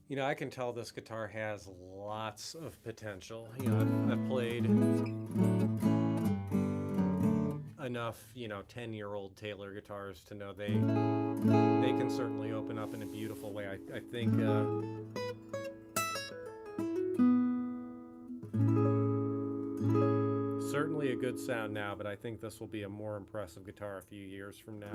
You know, I can tell this guitar has lots of potential. You know, I've played a enough, 10-year-old Taylor guitars to know they can certainly open up in a beautiful way. I think certainly a good sound now, but I think this will be a more impressive guitar a few years from now.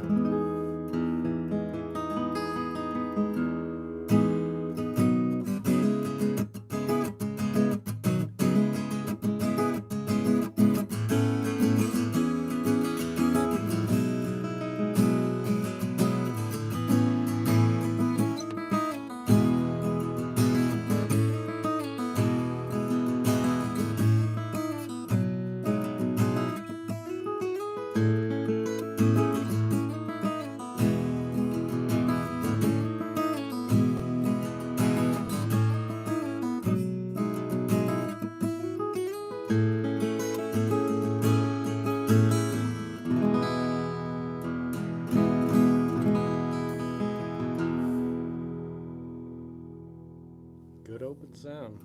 Good open sound.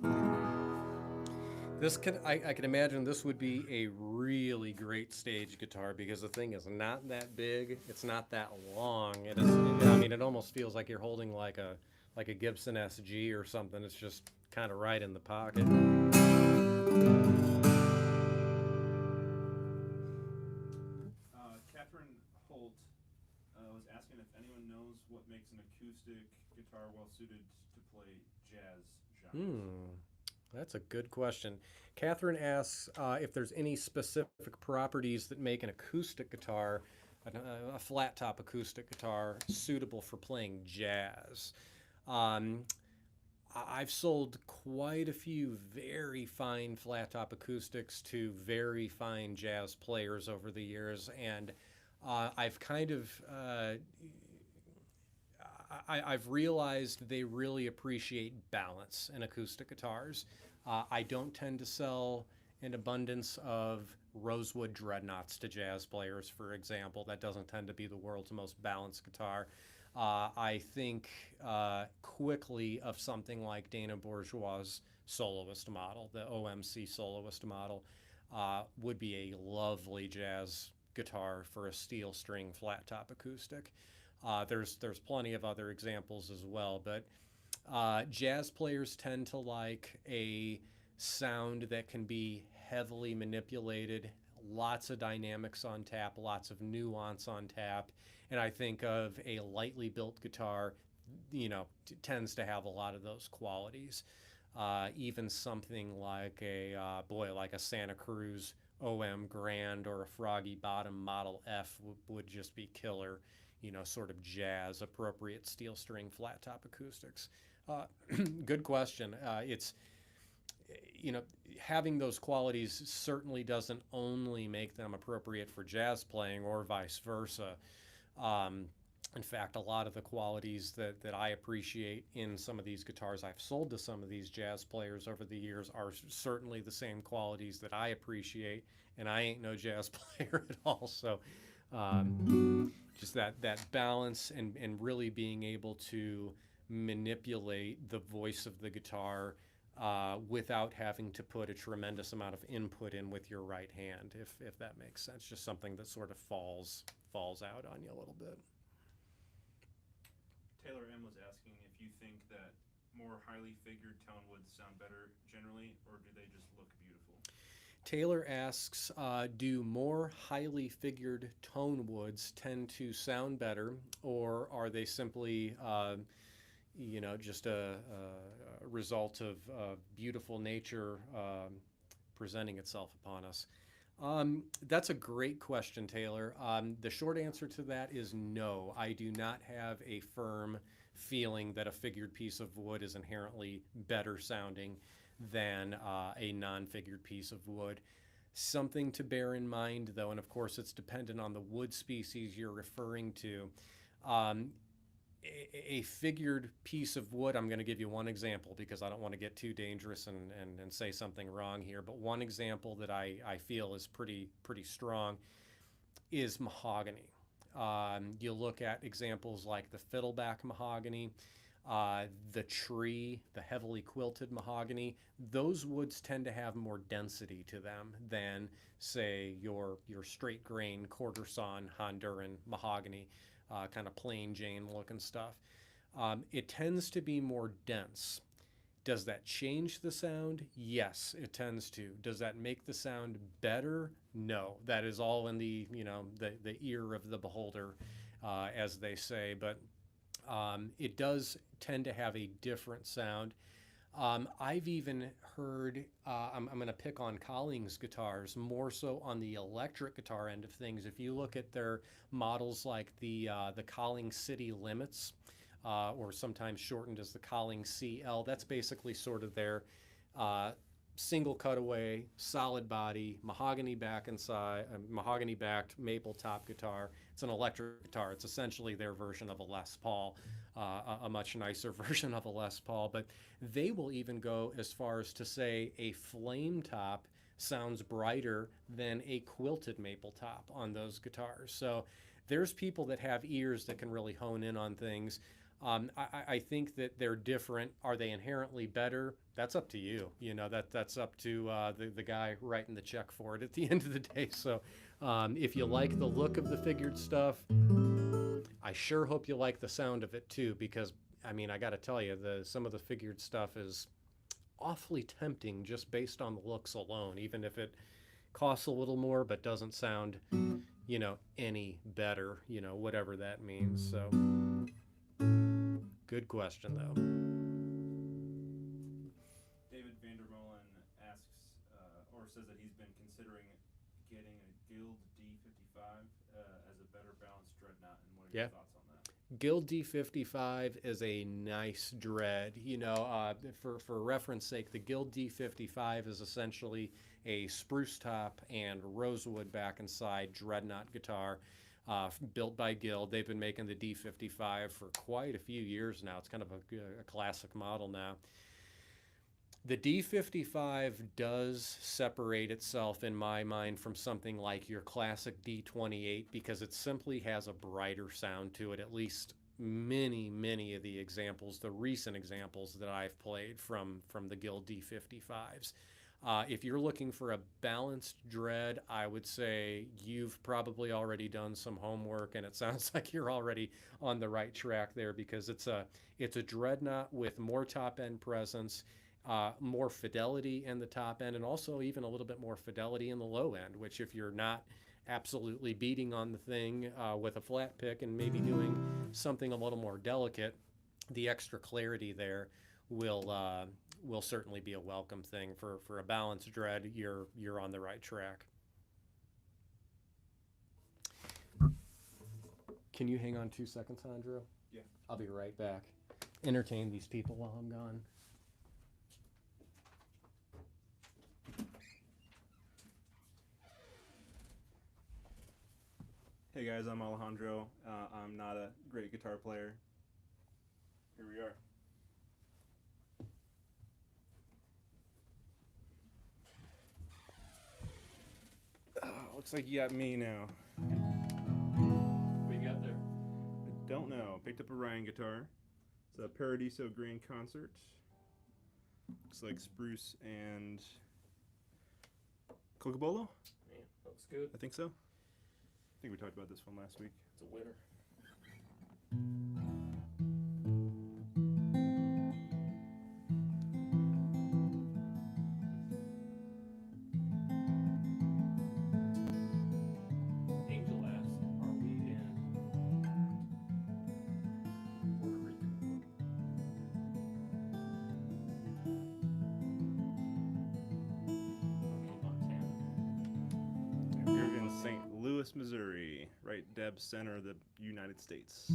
I can imagine this would be a really great stage guitar because the thing is not that big, it's not that long. It almost feels like you're holding like a Gibson SG or something. It's just kind of right in the pocket. Catherine Holt was asking if anyone knows what makes an acoustic guitar well suited to play jazz genres. That's a good question. Catherine asks if there's any specific properties that make an acoustic guitar, a flat top acoustic guitar, suitable for playing jazz. I've sold quite a few very fine flat top acoustics to very fine jazz players over the years, and I've kind of I've realized they really appreciate balance in acoustic guitars. I don't tend to sell an abundance of rosewood dreadnoughts to jazz players, for example. That doesn't tend to be the world's most balanced guitar. I think quickly of something like Dana Bourgeois' soloist model, the OMC soloist model, would be a lovely jazz guitar for a steel string flat top acoustic. There's plenty of other examples as well, but jazz players tend to like a sound that can be heavily manipulated, lots of dynamics on tap, lots of nuance on tap, and I think of a lightly built guitar, tends to have a lot of those qualities. Even something like like a Santa Cruz OM Grand or a Froggy Bottom Model F would just be killer, sort of jazz appropriate steel string flat top acoustics. Good question. It's having those qualities certainly doesn't only make them appropriate for jazz playing or vice versa. In fact, a lot of the qualities that I appreciate in some of these guitars I've sold to some of these jazz players over the years are certainly the same qualities that I appreciate, and I ain't no jazz player at all. So just that balance and really being able to manipulate the voice of the guitar without having to put a tremendous amount of input in with your right hand, if that makes sense. Just something that sort of falls out on you a little bit. Taylor M was asking if you think that more highly figured tone woods sound better generally, or do they just look beautiful? Taylor asks, do more highly figured tone woods tend to sound better, or are they simply just a result of beautiful nature presenting itself upon us? That's a great question, Taylor. The short answer to that is no. I do not have a firm feeling that a figured piece of wood is inherently better sounding than a non-figured piece of wood. Something to bear in mind, though, and of course it's dependent on the wood species you're referring to. A figured piece of wood, I'm going to give you one example because I don't want to get too dangerous and say something wrong here, but one example that I feel is pretty strong is mahogany. You look at examples like the fiddleback mahogany. the tree, the heavily quilted mahogany, those woods tend to have more density to them than, say, your straight grain quarter sawn Honduran mahogany, kind of plain Jane looking stuff. It tends to be more dense. Does that change the sound? Yes, it tends to. Does that make the sound better? No. That is all in the the ear of the beholder, as they say. But it does tend to have a different sound. I've even heard, I'm going to pick on Collings guitars, more so on the electric guitar end of things. If you look at their models like the Collings City Limits, or sometimes shortened as the Collings CL, that's basically sort of their single cutaway, solid body, mahogany back and side, mahogany backed maple top guitar. It's an electric guitar. It's essentially their version of a Les Paul, a much nicer version of a Les Paul. But they will even go as far as to say a flame top sounds brighter than a quilted maple top on those guitars. So there's people that have ears that can really hone in on things. I think that they're different. Are they inherently better? That's up to you. You know, that's up to the guy writing the check for it at the end of the day. So if you like the look of the figured stuff, I sure hope you like the sound of it too, because I mean, I got to tell you, some of the figured stuff is awfully tempting just based on the looks alone, even if it costs a little more but doesn't sound, any better, whatever that means. So good question, though. David Vandermolen asks, or says that he's been considering getting a Guild D55 as a better balanced dreadnought, and what are your thoughts on that? Guild D55 is a nice dread. For reference sake, the Guild D55 is essentially a spruce top and rosewood back and side dreadnought guitar. Built by Guild. They've been making the D55 for quite a few years now. It's kind of a classic model now. The D55 does separate itself, in my mind, from something like your classic D28 because it simply has a brighter sound to it, at least many of the examples, the recent examples that I've played from the Guild D55s. If you're looking for a balanced dread, I would say you've probably already done some homework, and it sounds like you're already on the right track there because it's a dreadnought with more top end presence, more fidelity in the top end, and also even a little bit more fidelity in the low end, which if you're not absolutely beating on the thing with a flat pick and maybe doing something a little more delicate, the extra clarity there will certainly be a welcome thing. For a balanced dread, you're on the right track. Can you hang on 2 seconds, Andrew? Yeah. I'll be right back. Entertain these people while I'm gone. Hey guys, I'm Alejandro. I'm not a great guitar player. Here we are. Looks like you got me now. What you got there? I don't know. Picked up a Ryan guitar. It's a Paradiso Grand Concert. Looks like spruce and Cocobolo? Man, looks good. I think so. I think we talked about this one last week. It's a winner. Angel asked, are we in Puerto Rico? Montana. We're in St. Louis, Missouri, right dead center of the United States.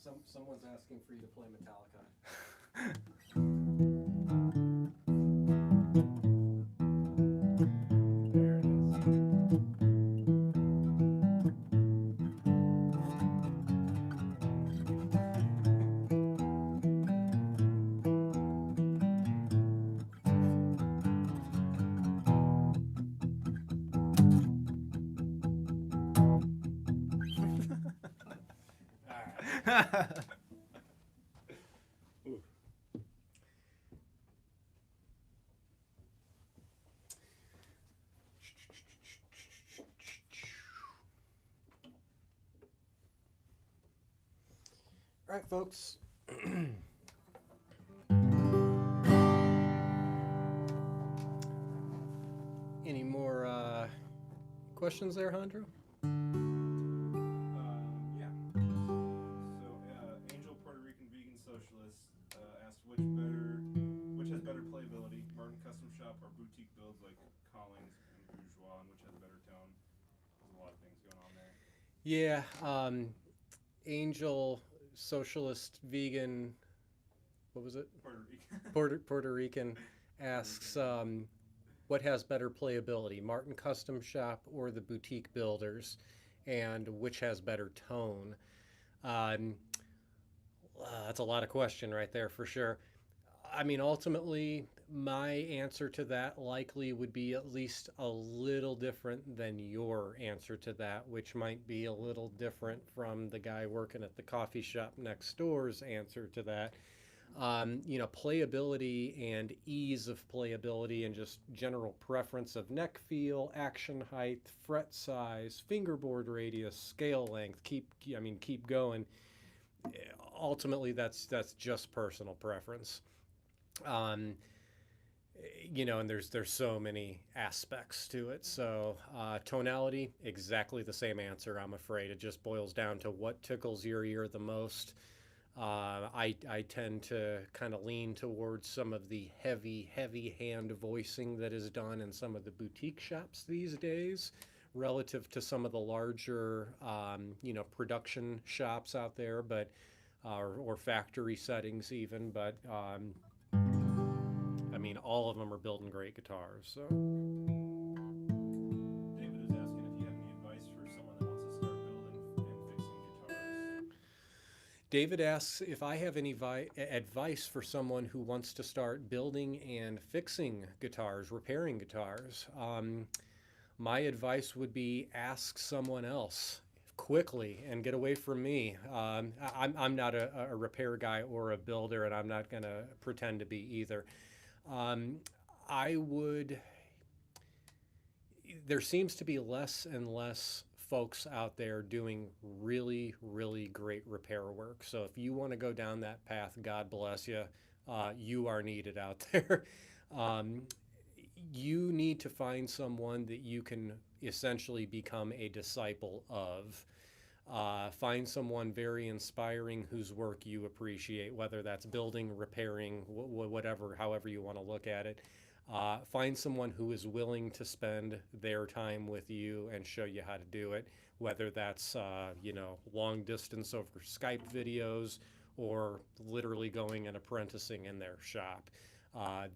Someone's asking for you to play Metallica. There it is. Ooh. All right, folks. Any more questions there, Hondro? Yeah. So, Angel Puerto Rican Vegan Socialist asked which has better playability, Martin Custom Shop or boutique builds like Collings and Bourgeois, and which has better tone. There's a lot of things going on there. Yeah, Angel, socialist, vegan, what was it? Puerto Rican. Puerto Rican asks, what has better playability, Martin Custom Shop or the boutique builders, and which has better tone? That's a lot of question right there for sure. I mean, ultimately, my answer to that likely would be at least a little different than your answer to that, which might be a little different from the guy working at the coffee shop next door's answer to that. Playability and ease of playability and just general preference of neck feel, action height, fret size, fingerboard radius, scale length, keep going. Ultimately, that's just personal preference. And there's so many aspects to it. So tonality, exactly the same answer, I'm afraid. It just boils down to what tickles your ear the most. I tend to kind of lean towards some of the heavy hand voicing that is done in some of the boutique shops these days relative to some of the larger, production shops out there, but or factory settings even. But all of them are building great guitars. So. David is asking if you have any advice for someone that wants to start building and fixing guitars. David asks if I have any advice for someone who wants to start building and fixing guitars, repairing guitars. My advice would be ask someone else quickly and get away from me. I'm not a repair guy or a builder, and I'm not going to pretend to be either. There seems to be less and less folks out there doing really, really great repair work. So if you want to go down that path, God bless you. You are needed out there. You need to find someone that you can essentially become a disciple of. Find someone very inspiring whose work you appreciate, whether that's building, repairing, whatever, however you want to look at it. Find someone who is willing to spend their time with you and show you how to do it, whether that's, long distance over Skype videos or literally going and apprenticing in their shop.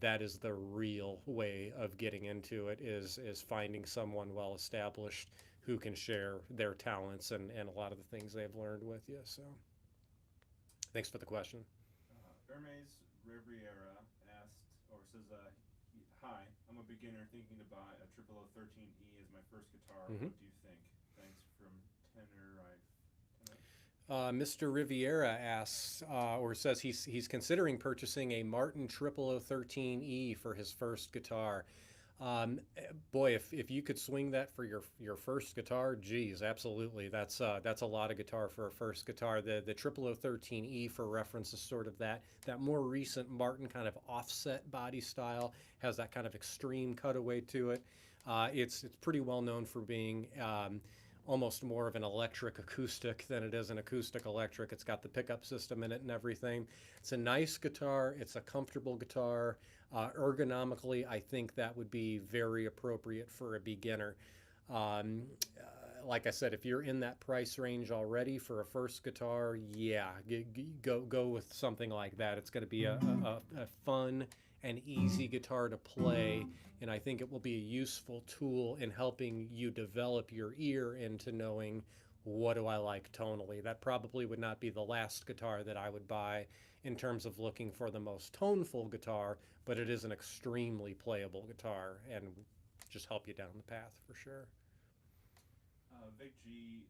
That is the real way of getting into it, is finding someone well established who can share their talents and a lot of the things they've learned with you. So thanks for the question. Hermes Riviera says, hi, I'm a beginner thinking to buy a 0013E as my first guitar. What do you think? Thanks from Tenerife. Mr. Riviera asks, or says he's considering purchasing a Martin 0013E for his first guitar. Boy, if you could swing that for your first guitar, geez, absolutely. That's a lot of guitar for a first guitar. The 0013E, for reference, is sort of that more recent Martin kind of offset body style, has that kind of extreme cutaway to it. It's pretty well known for being almost more of an electric acoustic than it is an acoustic electric. It's got the pickup system in it and everything. It's a nice guitar. It's a comfortable guitar. Ergonomically, I think that would be very appropriate for a beginner. like I said, if you're in that price range already for a first guitar, yeah, go with something like that. It's going to be a fun and easy guitar to play, and I think it will be a useful tool in helping you develop your ear into knowing what do I like tonally. That probably would not be the last guitar that I would buy in terms of looking for the most toneful guitar, but it is an extremely playable guitar and just help you down the path for sure. Vic G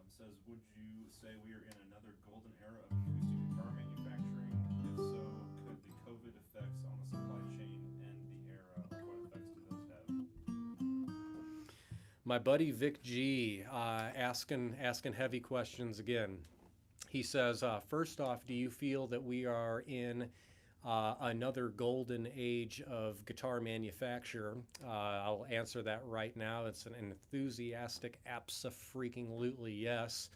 says, would you say we are in another golden era of acoustic guitar manufacturing? If so, could the COVID effects on the supply chain end the era? What effects do those have? My buddy Vic G asking heavy questions again. He says, first off, do you feel that we are in another golden age of guitar manufacture? I'll answer that right now. It's an enthusiastic, abso-freaking-lutely yes.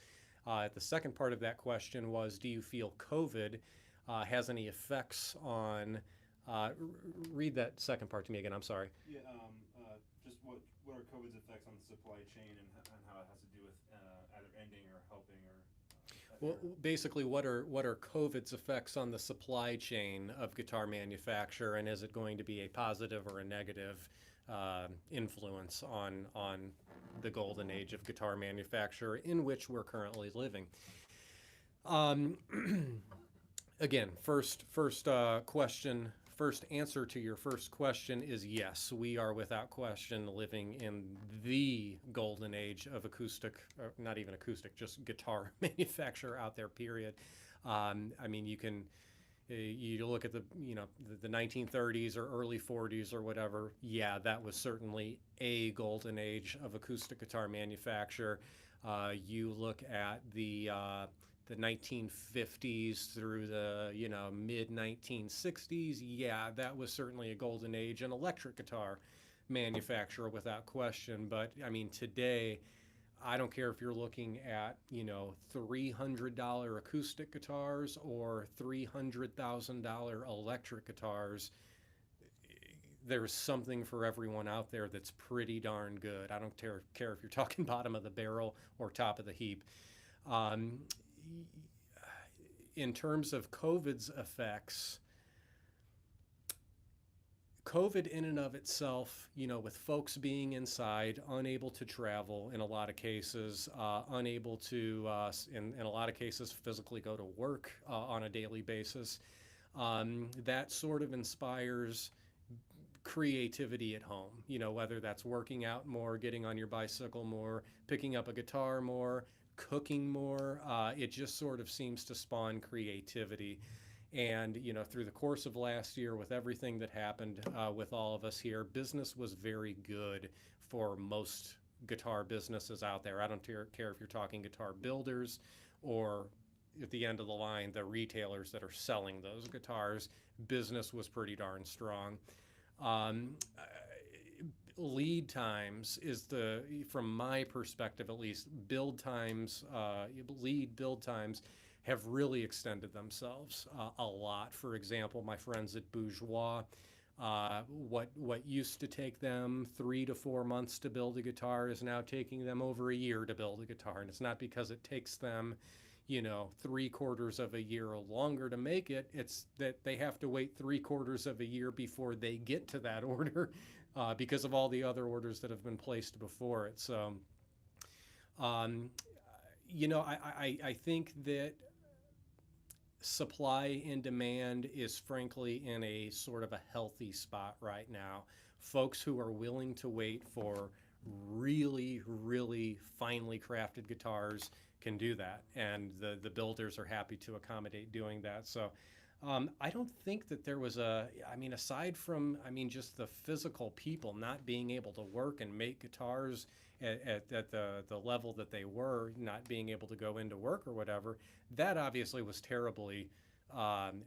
The second part of that question was, do you feel COVID has any effects on? Read that second part to me again. I'm sorry. Yeah, just what are COVID's effects on the supply chain and how it has to do with either ending or helping or. Well, basically, what are COVID's effects on the supply chain of guitar manufacture, and is it going to be a positive or a negative influence on the golden age of guitar manufacture in which we're currently living? Again, first question. First answer to your first question is yes, we are without question living in the golden age of acoustic, or not even acoustic, just guitar manufacture out there, period. I mean, you look at the 1930s or early 40s or whatever, yeah, that was certainly a golden age of acoustic guitar manufacture. You look at the 1950s through the mid 1960s, yeah, that was certainly a golden age in electric guitar manufacturer without question. But I mean, today, I don't care if you're looking at $300 acoustic guitars or $300,000 electric guitars. There's something for everyone out there that's pretty darn good. I don't care if you're talking bottom of the barrel or top of the heap. In terms of COVID's effects, COVID in and of itself, with folks being inside, unable to travel in a lot of cases, unable to, in a lot of cases, physically go to work on a daily basis, that sort of inspires creativity at home, whether that's working out more, getting on your bicycle more, picking up a guitar more, cooking more. It just sort of seems to spawn creativity. And, through the course of last year, with everything that happened with all of us here, business was very good for most guitar businesses out there. I don't care if you're talking guitar builders or, at the end of the line, the retailers that are selling those guitars. Business was pretty darn strong. Lead times is from my perspective at least, build times have really extended themselves a lot. For example, my friends at Bourgeois, what used to take them 3 to 4 months to build a guitar is now taking them over a year to build a guitar. And it's not because it takes them 3/4 of a year or longer to make it. It's that they have to wait 3/4 of a year before they get to that order because of all the other orders that have been placed before it. So, I think that supply and demand is frankly in a sort of a healthy spot right now. Folks who are willing to wait for really, really finely crafted guitars can do that, and the builders are happy to accommodate doing that. So I don't think that there was aside from, just the physical people not being able to work and make guitars at the level that they were, not being able to go into work or whatever, that obviously was terribly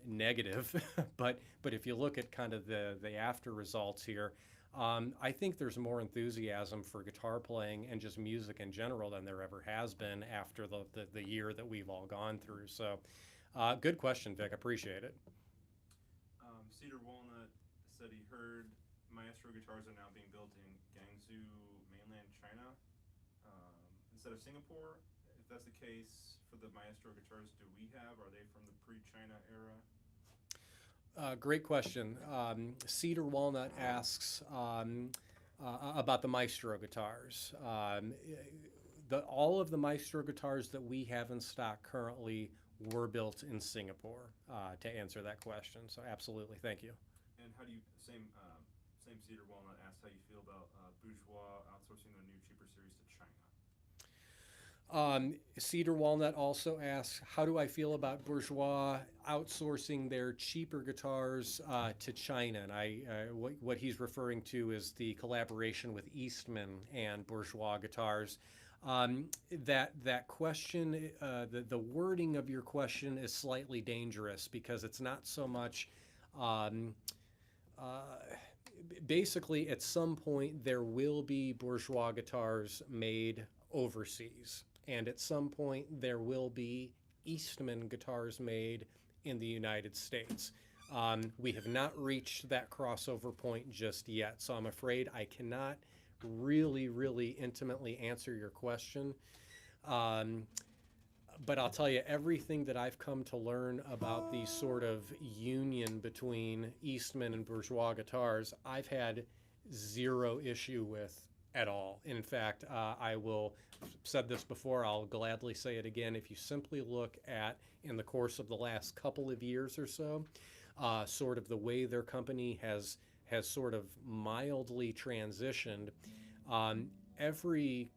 negative. but if you look at kind of the after results here, I think there's more enthusiasm for guitar playing and just music in general than there ever has been after the year that we've all gone through. So good question, Vic. Appreciate it. Cedar Walnut said he heard Maestro guitars are now being built in Guangzhou, mainland China. instead of Singapore? If that's the case, for the Maestro guitars are they from the pre-China era? Great question. Cedar Walnut asks about the Maestro guitars. All of the Maestro guitars that we have in stock currently were built in Singapore, to answer that question. So absolutely, thank you. And how do you, same Cedar Walnut asks how you feel about Bourgeois outsourcing their new cheaper series to China? Cedar Walnut also asks, how do I feel about Bourgeois outsourcing their cheaper guitars to China? And what he's referring to is the collaboration with Eastman and Bourgeois guitars. That question, the wording of your question is slightly dangerous because it's not so much. Basically, at some point, there will be Bourgeois guitars made overseas. And at some point, there will be Eastman guitars made in the United States. We have not reached that crossover point just yet, so I'm afraid I cannot really intimately answer your question. But I'll tell you, everything that I've come to learn about the sort of union between Eastman and Bourgeois guitars, I've had zero issue with at all. In fact, said this before, I'll gladly say it again. If you simply look at, in the course of the last couple of years or so, sort of the way their company has sort of mildly transitioned, every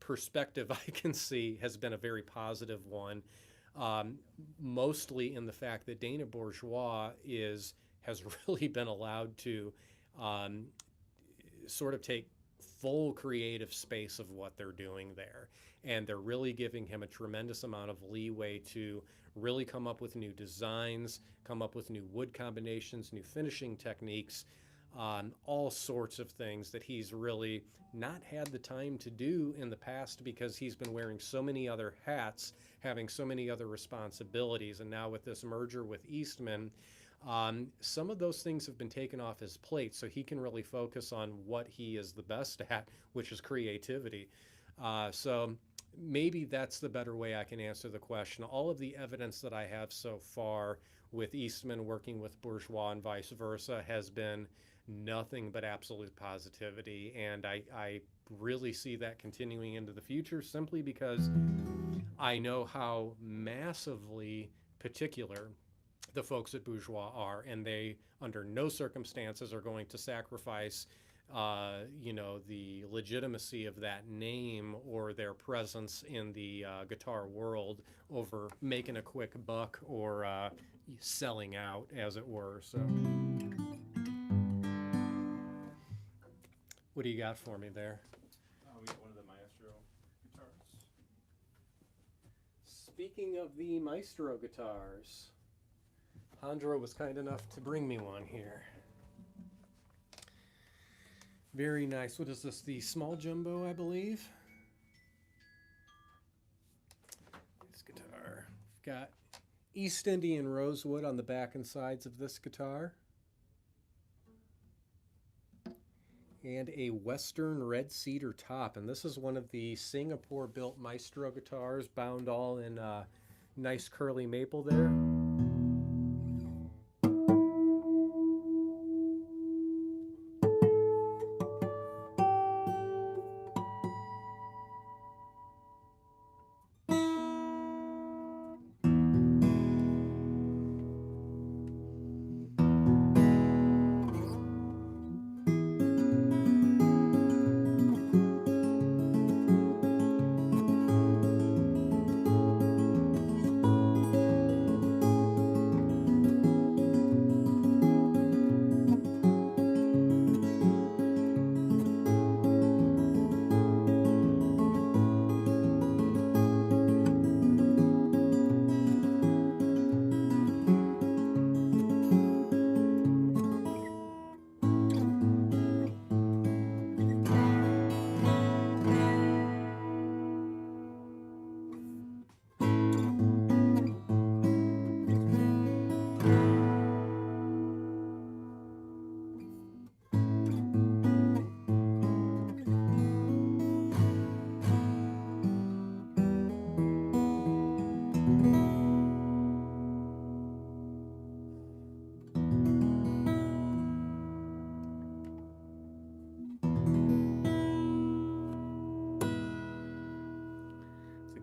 perspective I can see has been a very positive one, mostly in the fact that Dana Bourgeois has really been allowed to sort of take full creative space of what they're doing there. And they're really giving him a tremendous amount of leeway to really come up with new designs, come up with new wood combinations, new finishing techniques, all sorts of things that he's really not had the time to do in the past because he's been wearing so many other hats, having so many other responsibilities. And now with this merger with Eastman, some of those things have been taken off his plate, so he can really focus on what he is the best at, which is creativity. So maybe that's the better way I can answer the question. All of the evidence that I have so far with Eastman working with Bourgeois and vice versa has been nothing but absolute positivity, and I really see that continuing into the future simply because I know how massively particular the folks at Bourgeois are, and they under no circumstances are going to sacrifice the legitimacy of that name or their presence in the guitar world over making a quick buck or selling out, as it were. So what do you got for me there? We got one of the Maestro guitars. Speaking of the Maestro guitars, Andro was kind enough to bring me one here. Very nice. What is this? The small jumbo, I believe. This guitar. We've got East Indian rosewood on the back and sides of this guitar. And a Western red cedar top. And this is one of the Singapore-built Maestro guitars, bound all in nice curly maple there.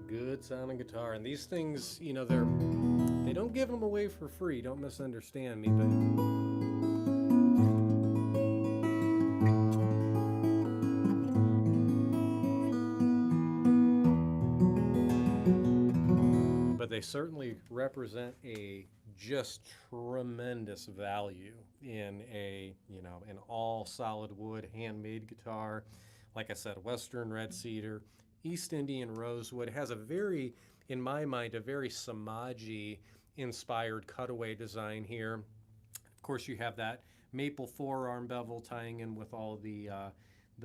good sounding guitar. And these things, you know, they don't give them away for free. Don't misunderstand me, but they certainly represent a just tremendous value in a, you know, an all solid wood handmade guitar. Like I said, Western red cedar, East Indian rosewood. It has a very, in my mind, a very Samaji inspired cutaway design here. Of course, you have that maple forearm bevel tying in with all the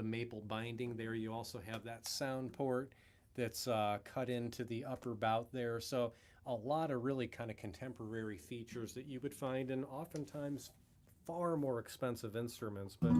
maple binding there. You also have that sound port that's cut into the upper bout there. So a lot of really kind of contemporary features that you would find in oftentimes far more expensive instruments. But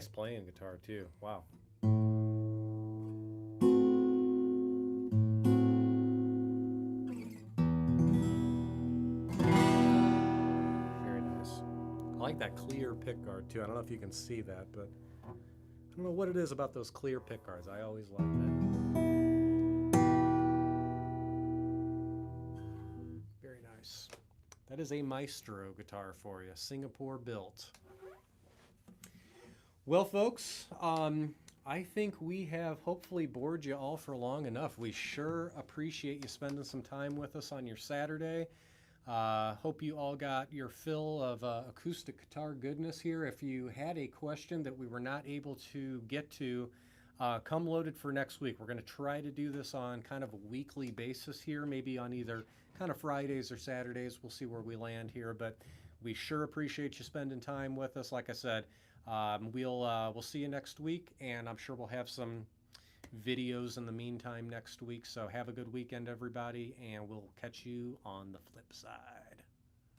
nice playing guitar too. Wow. Very nice. I like that clear pickguard too. I don't know if you can see that, but I don't know what it is about those clear pickguards. I always like that. Very nice. That is a Maestro guitar for you, Singapore built. Well, folks, I think we have hopefully bored you all for long enough. We sure appreciate you spending some time with us on your Saturday. Hope you all got your fill of acoustic guitar goodness here. If you had a question that we were not able to get to, come loaded for next week. We're going to try to do this on kind of a weekly basis here, maybe on either kind of Fridays or Saturdays. We'll see where we land here, but we sure appreciate you spending time with us. Like I said, we'll see you next week, and I'm sure we'll have some videos in the meantime next week. So have a good weekend, everybody, and we'll catch you on the flip side.